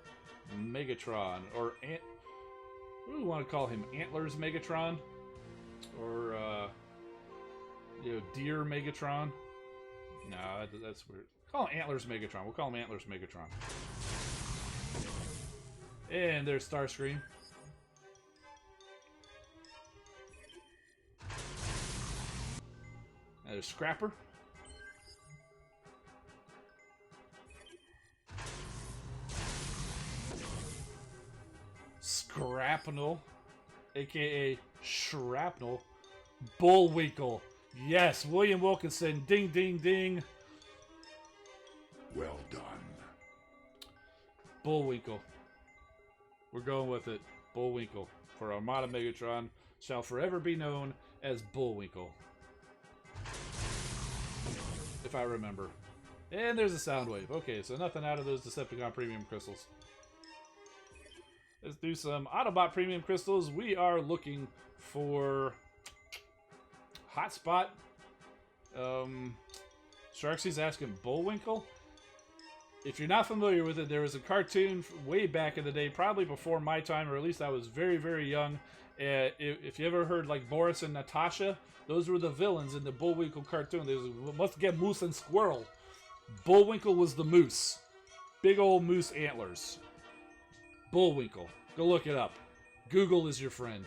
Megatron, or what do we want to call him? Antlers Megatron, or Deer Megatron. No, that's weird. Call him Antlers Megatron. We'll call him Antlers Megatron. And there's Starscream. There's Scrapper. Scrapnel, aka Shrapnel. Bullwinkle. Yes, William Wilkinson. Ding, ding, ding. Well done. Bullwinkle. We're going with it. Bullwinkle. For Armada Megatron shall forever be known as Bullwinkle. If I remember. And there's a Soundwave. Okay, so nothing out of those Decepticon premium crystals. Let's do some Autobot premium crystals. We are looking for Hotspot. Sharksy's asking Bullwinkle. If you're not familiar with it, there was a cartoon way back in the day, probably before my time, or at least I was very, very young. If you ever heard like Boris and Natasha, those were the villains in the Bullwinkle cartoon. They must get moose and squirrel. Bullwinkle was the moose. Big old moose antlers. Bullwinkle. Go look it up. Google is your friend.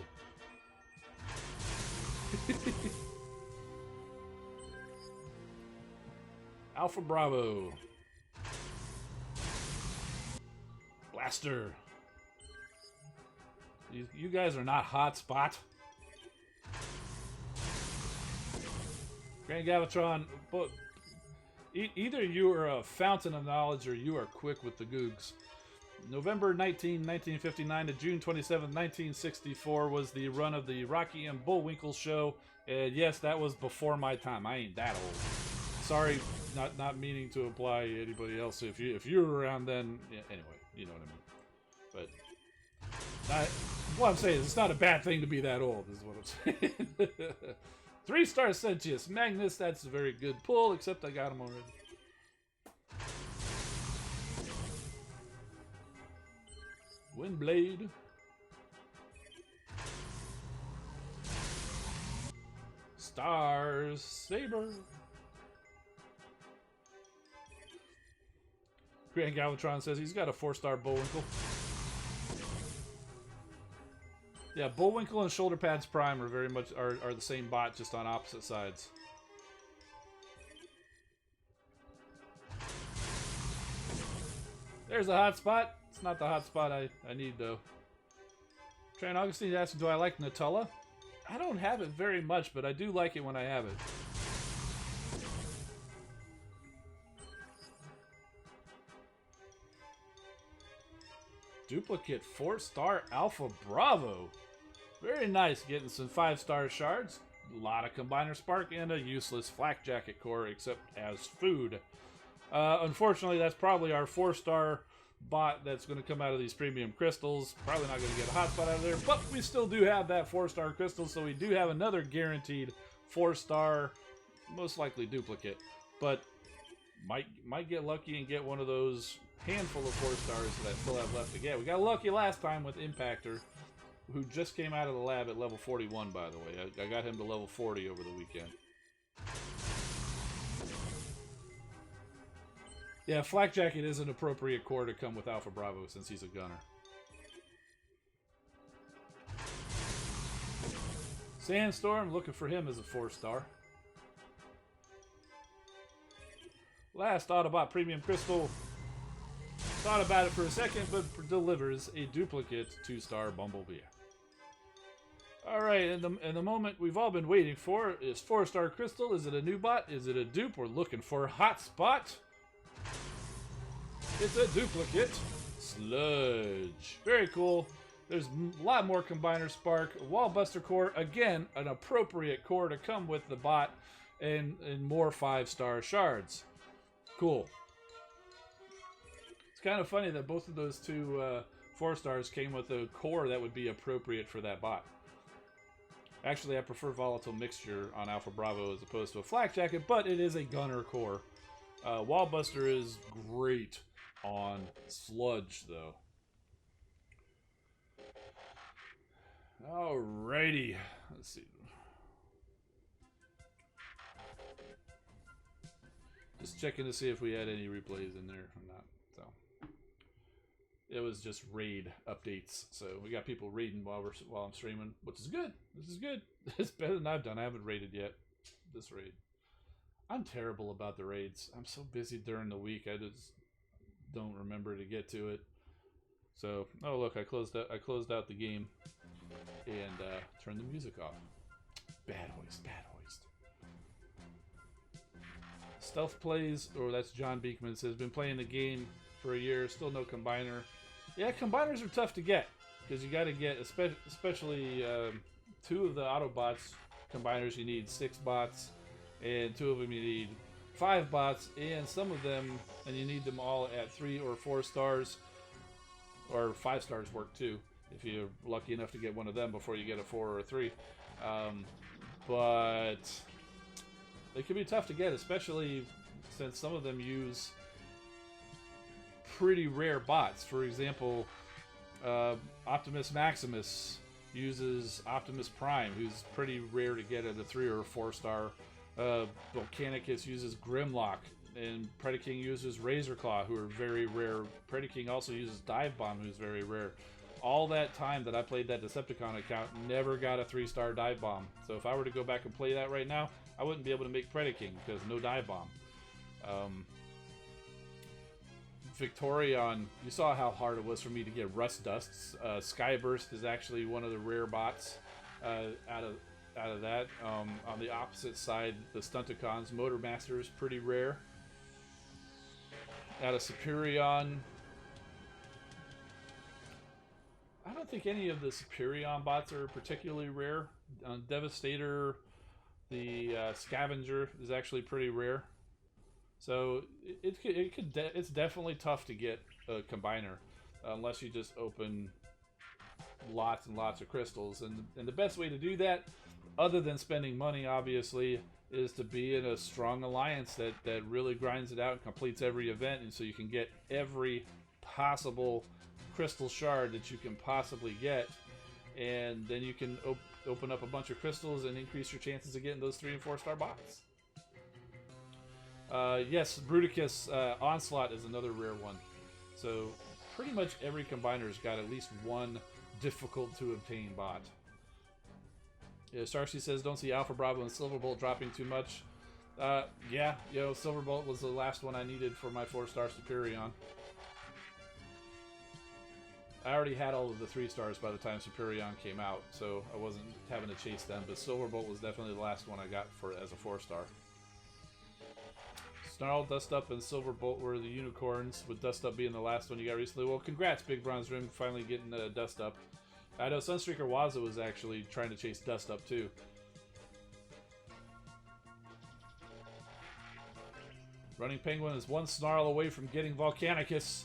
Alpha Bravo. Blaster. You guys are not Hotspot. Grand Gavatron, but either you are a fountain of knowledge or you are quick with the googs. November 19, 1959 to June 27, 1964 was the run of the Rocky and Bullwinkle show. And yes, that was before my time. I ain't that old. Sorry, not meaning to apply anybody else. If you were around then, yeah, anyway, you know what I mean. But what I'm saying is it's not a bad thing to be that old, is what I'm saying. 3-star Sentius. Magnus, that's a very good pull, except I got him already. Windblade. Stars Saber. Grand Galvatron says he's got a 4-star Bullwinkle. Yeah, Bullwinkle and Shoulder Pads Prime are very much are the same bot, just on opposite sides. There's a hotspot. It's not the hotspot I need though. Tran Augustine's asking, do I like Nutella? I don't have it very much, but I do like it when I have it. Duplicate 4-star Alpha Bravo. Very nice, getting some 5-star shards. A lot of Combiner Spark and a useless Flak Jacket core, except as food. Unfortunately, that's probably our 4-star bot that's going to come out of these premium crystals. Probably not going to get a hotspot out of there, but we still do have that 4-star crystal, so we do have another guaranteed 4-star, most likely duplicate. But might get lucky and get one of those handful of 4-stars that I still have left to get. We got lucky last time with Impactor, who just came out of the lab at level 41, by the way. I got him to level 40 over the weekend. Yeah, Flak Jacket is an appropriate core to come with Alpha Bravo since he's a gunner. Sandstorm, looking for him as a 4-star. Last Autobot Premium Crystal. Thought about it for a second, but delivers a duplicate 2-star Bumblebee. Alright, and the moment we've all been waiting for is 4-star Crystal. Is it a new bot? Is it a dupe? We're looking for Hotspot. It's a duplicate Sludge. Very cool. There's a lot more Combiner Spark. Wallbuster Core, again, an appropriate core to come with the bot, and more 5-star shards. Cool. It's kind of funny that both of those two 4-stars came with a core that would be appropriate for that bot. Actually, I prefer Volatile Mixture on Alpha Bravo as opposed to a Flak Jacket, but it is a Gunner core. Wallbuster is great on Sludge, though. Alrighty. Let's see. Just checking to see if we had any replays in there or not. So it was just raid updates. So we got people raiding while I'm streaming, which is good. This is good. It's better than I've done. I haven't raided yet. This raid. I'm terrible about the raids. I'm so busy during the week. I just don't remember to get to it. So, oh look, I closed out the game and turned the music off. Bad Hoist, bad Hoist. Stealth plays, or that's John Beekman says, been playing the game for a year, still no combiner. Yeah, combiners are tough to get because you got to get, especially 2 of the Autobots combiners. You need 6 bots, and 2 of them you need 5 bots, and some of them, and you need them all at 3 or 4 stars, or 5 stars work too, if you're lucky enough to get one of them before you get a 4 or a 3. But they can be tough to get, especially since some of them use pretty rare bots. For example, Optimus Maximus uses Optimus Prime, who's pretty rare to get at a 3 or a 4 star. Volcanicus uses Grimlock, and Predaking uses Razorclaw, who are very rare. Predaking also uses Dive Bomb, who's very rare. All that time that I played that Decepticon account, never got a 3-star Dive Bomb. So if I were to go back and play that right now, I wouldn't be able to make Predaking because no Dive Bomb. Victorion, you saw how hard it was for me to get Rust Dusts. Skyburst is actually one of the rare bots out of that. On the opposite side, the Stunticons, Motormaster is pretty rare. Out of Superion, I don't think any of the Superion bots are particularly rare. Devastator, the Scavenger is actually pretty rare. So it's definitely tough to get a combiner unless you just open lots and lots of crystals. And the best way to do that, other than spending money, obviously, is to be in a strong alliance that really grinds it out and completes every event, and so you can get every possible crystal shard that you can possibly get, and then you can open up a bunch of crystals and increase your chances of getting those 3 and 4 star bots. Yes, Bruticus Onslaught is another rare one. So pretty much every combiner's got at least one difficult to obtain bot. Yeah, Starcy says, don't see Alpha Bravo and Silverbolt dropping too much. Yeah, Silverbolt was the last one I needed for my 4-star Superion. I already had all of the 3 stars by the time Superion came out, so I wasn't having to chase them, but Silverbolt was definitely the last one I got as a 4-star. Snarl, Dust Up, and Silverbolt were the unicorns, with Dust Up being the last one you got recently. Well, congrats, Big Bronze Rim, finally getting Dust Up. I know Sunstreaker Waza was actually trying to chase Dust Up, too. Running Penguin is 1 Snarl away from getting Volcanicus.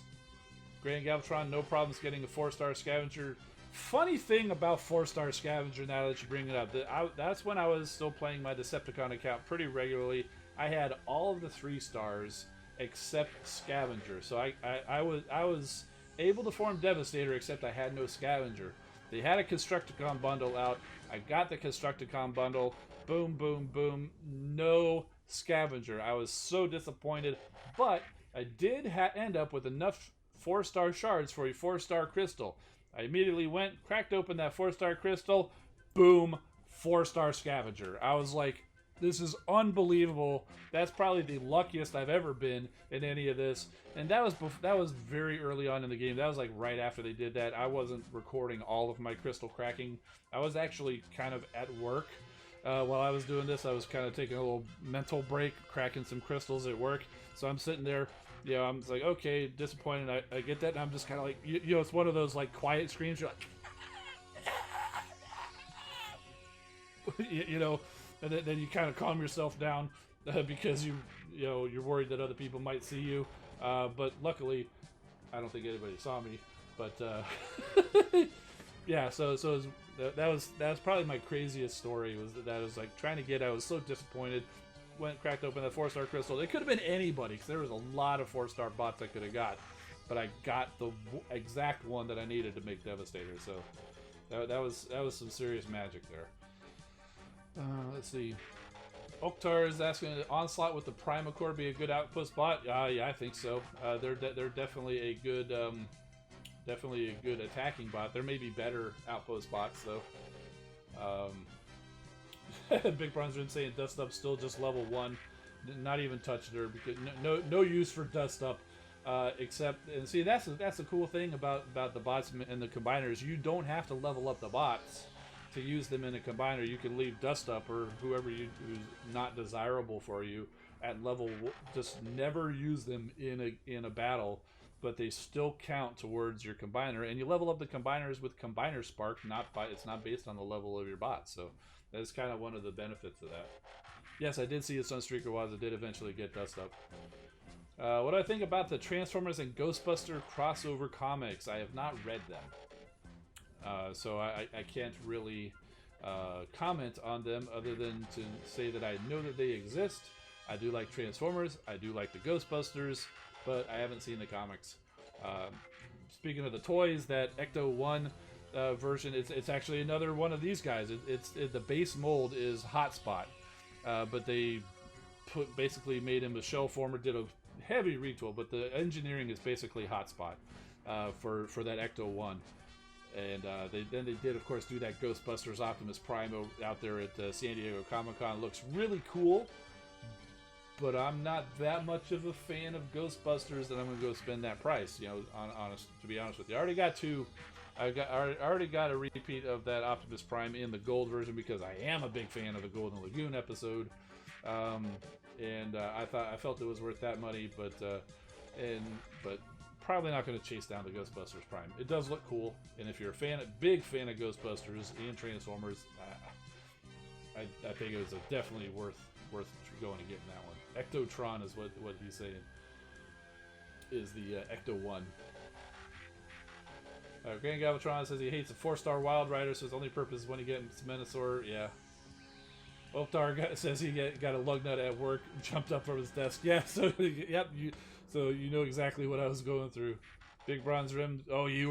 Grand Galvatron, no problems getting a 4-star Scavenger. Funny thing about 4-star Scavenger, now that you bring it up, that's when I was still playing my Decepticon account pretty regularly. I had all of the 3 stars except Scavenger, so I was able to form Devastator, except I had no Scavenger. They had a Constructicon bundle out. I got the Constructicon bundle. Boom, boom, boom. No Scavenger. I was so disappointed, but I did end up with enough 4-star shards for a 4-star crystal. I immediately went, cracked open that 4-star crystal. Boom, 4-star Scavenger. I was like, This is unbelievable. That's probably the luckiest I've ever been in any of this. And that was very early on in the game. That was like right after they did that. I wasn't recording all of my crystal cracking. I was actually kind of at work while I was doing this. I was kind of taking a little mental break, cracking some crystals at work. So I'm sitting there, you know, I'm just like, okay, disappointed. I get that, and I'm just kind of like, you know, it's one of those like quiet screams. You're like, you know. And then you kind of calm yourself down because you're worried that other people might see you. But luckily, I don't think anybody saw me. But yeah, so that was probably my craziest story. Was that I was like trying to get. I was so disappointed. Cracked open that 4-star crystal. It could have been anybody because there was a lot of 4-star bots I could have got, but I got the exact one that I needed to make Devastator. So that was some serious magic there. Let's see. Oktar is asking, Onslaught with the Primacore be a good outpost bot? Yeah, I think so. They're definitely a good attacking bot. There may be better outpost bots though. Big Bronze Rim saying Dust Up still just level 1, not even touched her because no use for Dust Up. Except, and see, that's the cool thing about the bots and the combiners. You don't have to level up the bots to use them in a combiner. You can leave Dust Up or whoever who's not desirable for you at level. Just never use them in a battle, but they still count towards your combiner. And you level up the combiners with Combiner Spark. It's not based on the level of your bot. So that's kind of one of the benefits of that. Yes, I did see a Sunstreaker Waza did eventually get Dust Up. What do I think about the Transformers and Ghostbuster crossover comics? I have not read them. So I can't really comment on them other than to say that I know that they exist. I do like Transformers, I do like the Ghostbusters, but I haven't seen the comics. Speaking of the toys, that Ecto 1 version, it's actually another one of these guys. The base mold is Hotspot, but they basically made him a shell former, did a heavy retool, but the engineering is basically Hotspot for that Ecto 1. And they did, of course, do that Ghostbusters Optimus Prime out there at San Diego Comic-Con. Looks really cool, but I'm not that much of a fan of Ghostbusters that I'm going to go spend that price. You know, to be honest with you, I already got two. I already got a repeat of that Optimus Prime in the gold version because I am a big fan of the Golden Lagoon episode, and I felt it was worth that money, but probably not going to chase down the Ghostbusters Prime. It does look cool, and if you're a big fan of Ghostbusters and Transformers, I think it was definitely worth going and getting that one. Ectotron is what he's saying is the Ecto 1. Grand Galvatron says he hates a 4-star Wild Rider, so his only purpose is when he gets Menasor. Yeah. Optar says he got a lug nut at work and jumped up from his desk. Yeah, so yep, so you know exactly what I was going through. Big Bronze Rim. Oh, you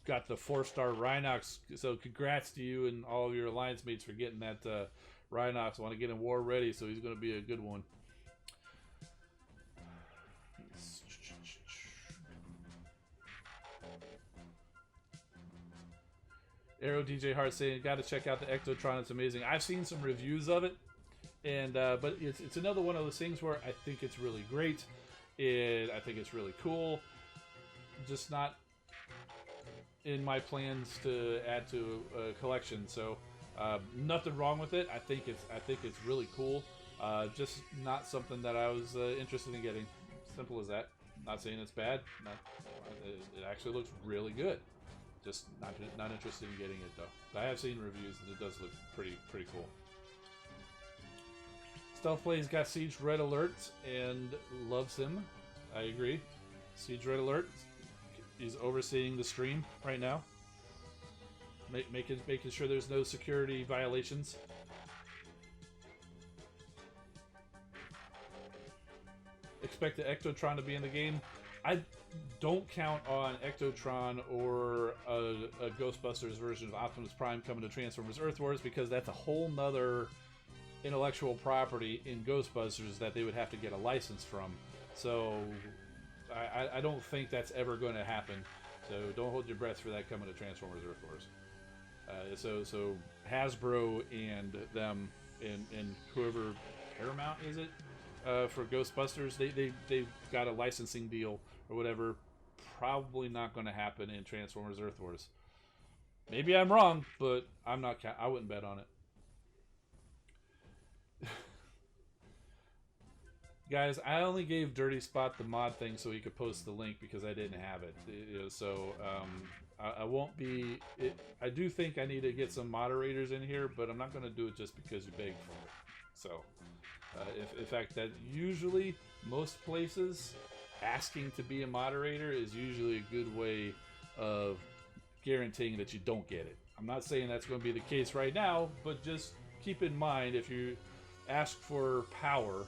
got the 4-star Rhinox. So congrats to you and all of your alliance mates for getting that Rhinox. I want to get him war ready, so he's going to be a good one. Arrow DJ Hart saying, got to check out the Ectotron. It's amazing. I've seen some reviews of it, and but it's another one of those things where I think it's really great. I think it's really cool. Just not in my plans to add to a collection. So nothing wrong with it. I think it's really cool. Just not something that I was interested in getting. Simple as that. Not saying it's bad. It actually looks really good. Just not interested in getting it though. But I have seen reviews and it does look pretty cool. Stealth Play's got Siege Red Alert and loves him. I agree. Siege Red Alert. He's overseeing the stream right now, making sure there's no security violations. Expect the Ectotron to be in the game. I don't count on Ectotron or a Ghostbusters version of Optimus Prime coming to Transformers Earth Wars because that's a whole nother intellectual property in Ghostbusters that they would have to get a license from. So I don't think that's ever going to happen. So don't hold your breath for that coming to Transformers Earth Wars. So Hasbro and them and whoever Paramount is it for Ghostbusters, they've got a licensing deal or whatever. Probably not going to happen in Transformers Earth Wars. Maybe I'm wrong, but I'm not. I wouldn't bet on it. Guys, I only gave Dirty Spot the mod thing so he could post the link because I didn't have it. So I won't be... I do think I need to get some moderators in here, but I'm not going to do it just because you begged for it. So, in fact, that usually, most places, asking to be a moderator is usually a good way of guaranteeing that you don't get it. I'm not saying that's going to be the case right now, but just keep in mind if you ask for power...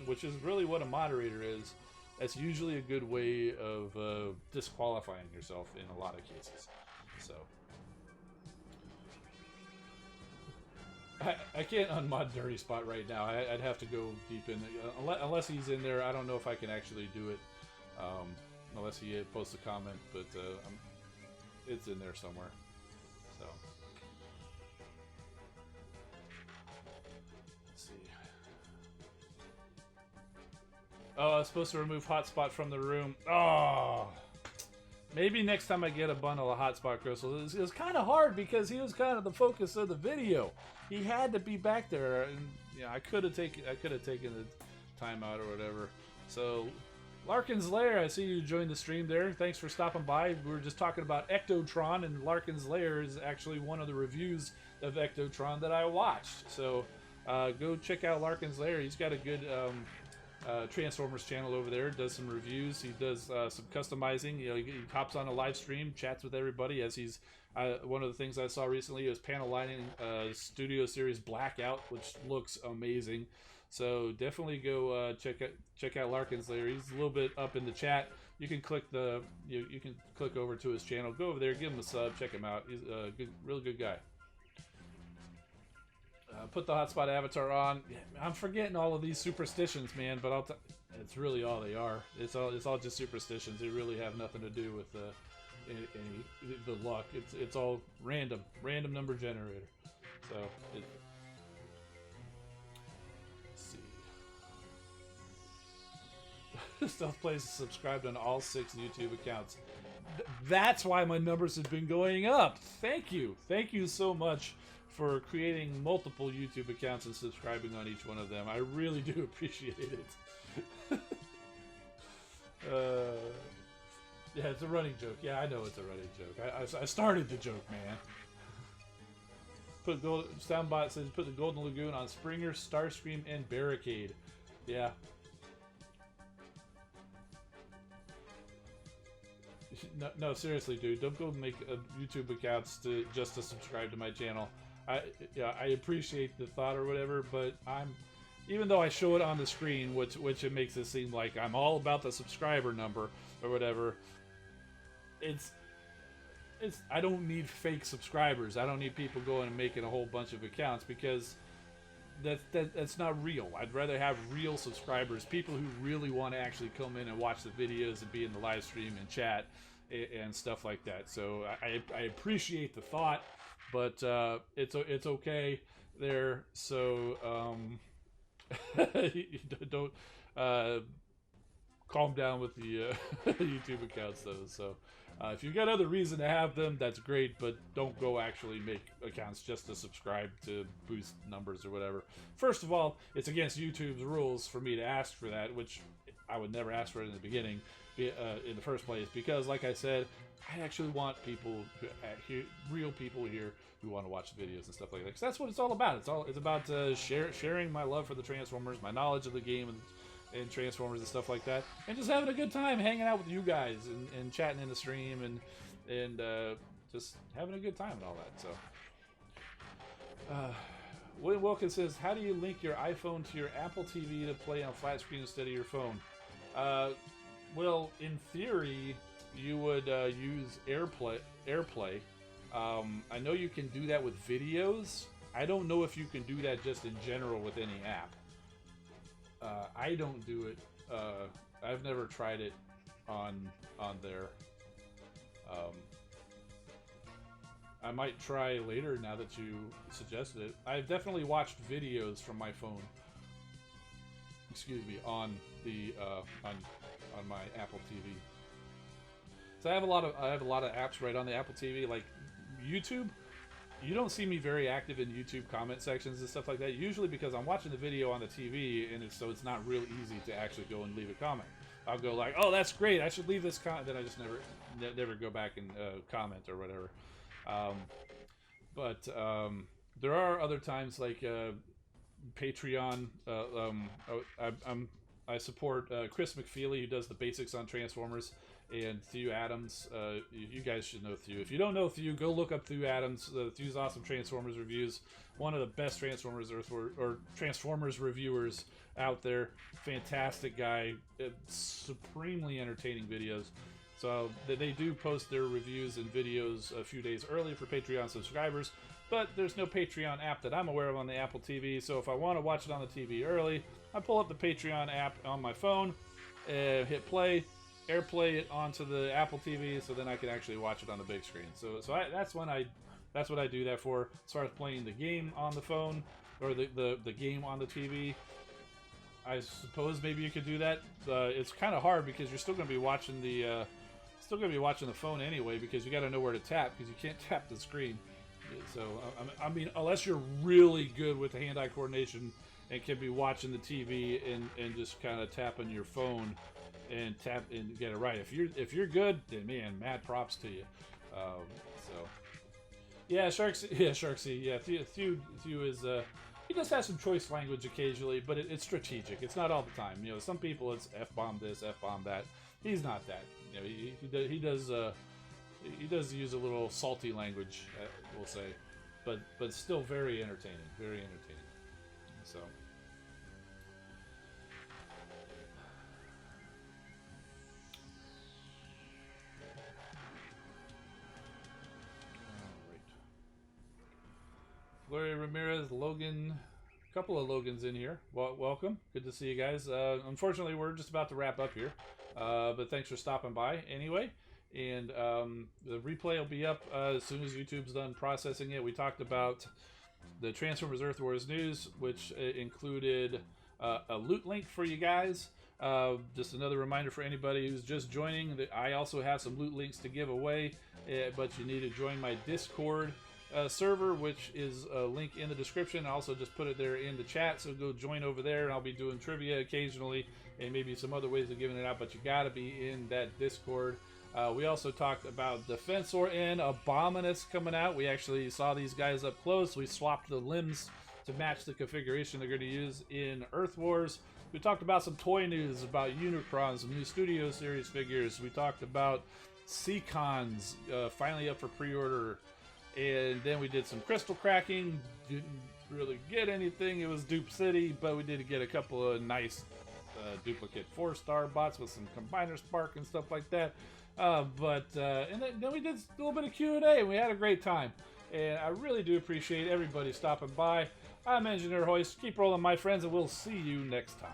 which is really what a moderator is, that's usually a good way of disqualifying yourself in a lot of cases. So I can't unmod Dirty Spot right now. I'd have to go deep in unless he's in there. I don't know if I can actually do it unless he posts a comment, but it's in there somewhere. So oh, I was supposed to remove Hotspot from the room. Oh, maybe next time I get a bundle of Hotspot crystals. It was kind of hard because he was kind of the focus of the video. He had to be back there, and I could have taken the time out or whatever. So, Larkin's Lair, I see you joined the stream there. Thanks for stopping by. We were just talking about Ectotron, and Larkin's Lair is actually one of the reviews of Ectotron that I watched. So, go check out Larkin's Lair. He's got a good. Transformers channel over there, does some reviews. He does some customizing. He hops on a live stream, chats with everybody as he's one of the things I saw recently was panel lining Studio Series Blackout, which looks amazing. So definitely go check out Larkin's Lair. He's a little bit up in the chat. You can click you can click over to his channel. Go over there, give him a sub, check him out. He's a really good guy. Put the Hotspot avatar on. I'm forgetting all of these superstitions, man, but it's really all they are. It's all just superstitions. They really have nothing to do with the luck. It's all random number generator. So let's see. Stealth Plays is subscribed on all 6 YouTube accounts. That's why my numbers have been going up. Thank you so much for creating multiple YouTube accounts and subscribing on each one of them. I really do appreciate it. Yeah, it's a running joke. Yeah, I know it's a running joke. I started the joke, man. Soundbot says put the Golden Lagoon on Springer, Starscream, and Barricade. Yeah. No, seriously, dude. Don't go make YouTube accounts just to subscribe to my channel. I appreciate the thought or whatever, but even though I show it on the screen, which it makes it seem like I'm all about the subscriber number or whatever. I don't need fake subscribers. I don't need people going and making a whole bunch of accounts because that's not real. I'd rather have real subscribers, people who really want to actually come in and watch the videos and be in the live stream and chat and stuff like that. So I appreciate the thought. But it's okay there. So don't calm down with the YouTube accounts though. So if you've got other reason to have them, that's great. But don't go actually make accounts just to subscribe to boost numbers or whatever. First of all, it's against YouTube's rules for me to ask for that, which I would never ask for it in the beginning, in the first place. Because like I said, I actually want people, real people here who want to watch the videos and stuff like that. Because that's what it's all about. It's about sharing my love for the Transformers, my knowledge of the game and Transformers and stuff like that, and just having a good time hanging out with you guys and chatting in the stream and just having a good time and all that. So, William Wilkins says, "How do you link your iPhone to your Apple TV to play on flat screen instead of your phone?" Well, in theory, you would use AirPlay. I know you can do that with videos. I don't know if you can do that just in general with any app. I don't do it. I've never tried it on there. I might try later now that you suggested it. I've definitely watched videos from my phone. Excuse me, on the on my Apple TV. So I have a lot of apps right on the Apple TV, like YouTube. You don't see me very active in YouTube comment sections and stuff like that, usually because I'm watching the video on the TV, and so it's not real easy to actually go and leave a comment. I'll go like, oh, that's great, I should leave this comment, then I just never go back and comment or whatever. There are other times like Patreon. I support Chris McFeely, who does the basics on Transformers, and Thew Adams. You guys should know Thew. If you don't know Thew, go look up Thew Adams. Thew's awesome Transformers reviews. One of the best Transformers or Transformers reviewers out there. Fantastic guy. Supremely entertaining videos. So they do post their reviews and videos a few days early for Patreon subscribers, but there's no Patreon app that I'm aware of on the Apple TV, so if I want to watch it on the TV early, I pull up the Patreon app on my phone, hit play, AirPlay it onto the Apple TV, so then I can actually watch it on the big screen. That's what I do that for. As far as playing the game on the phone, or the game on the TV, I suppose maybe you could do that. It's kind of hard because you're still going to be watching the phone anyway, because you got to know where to tap, because you can't tap the screen. So I mean, unless you're really good with the hand-eye coordination and can be watching the TV and just kind of tapping your phone and tap and get it right. If you're good, then man, mad props to you. Sharksy. Yeah, Thew is he does have some choice language occasionally, but it's strategic. It's not all the time. You know, some people it's F-bomb this, F-bomb that. He's not that. You know, he does use a little salty language, we'll say, but still very entertaining. Very entertaining. So. Gloria Ramirez, Logan, a couple of Logans in here. Welcome. Good to see you guys. Unfortunately, we're just about to wrap up here, but thanks for stopping by anyway. And the replay will be up as soon as YouTube's done processing it. We talked about the Transformers Earth Wars news, which included a loot link for you guys. Just another reminder for anybody who's just joining that I also have some loot links to give away, but you need to join my Discord server, which is a link in the description. I also just put it there in the chat, so go join over there, and I'll be doing trivia occasionally and maybe some other ways of giving it out, but you gotta be in that Discord. We also talked about Defensor and Abominus coming out. We actually saw these guys up close. We swapped the limbs to match the configuration they're going to use in Earth Wars. We talked about some toy news about Unicron, some new Studio Series figures. We talked about Seacons finally up for pre-order. And then we did some crystal cracking. Didn't really get anything. It was Dupe City, but we did get a couple of nice duplicate 4-star bots with some combiner spark and stuff like that. And then we did a little bit of Q&A, and we had a great time. And I really do appreciate everybody stopping by. I'm Engineer Hoist. Keep rolling, my friends, and we'll see you next time.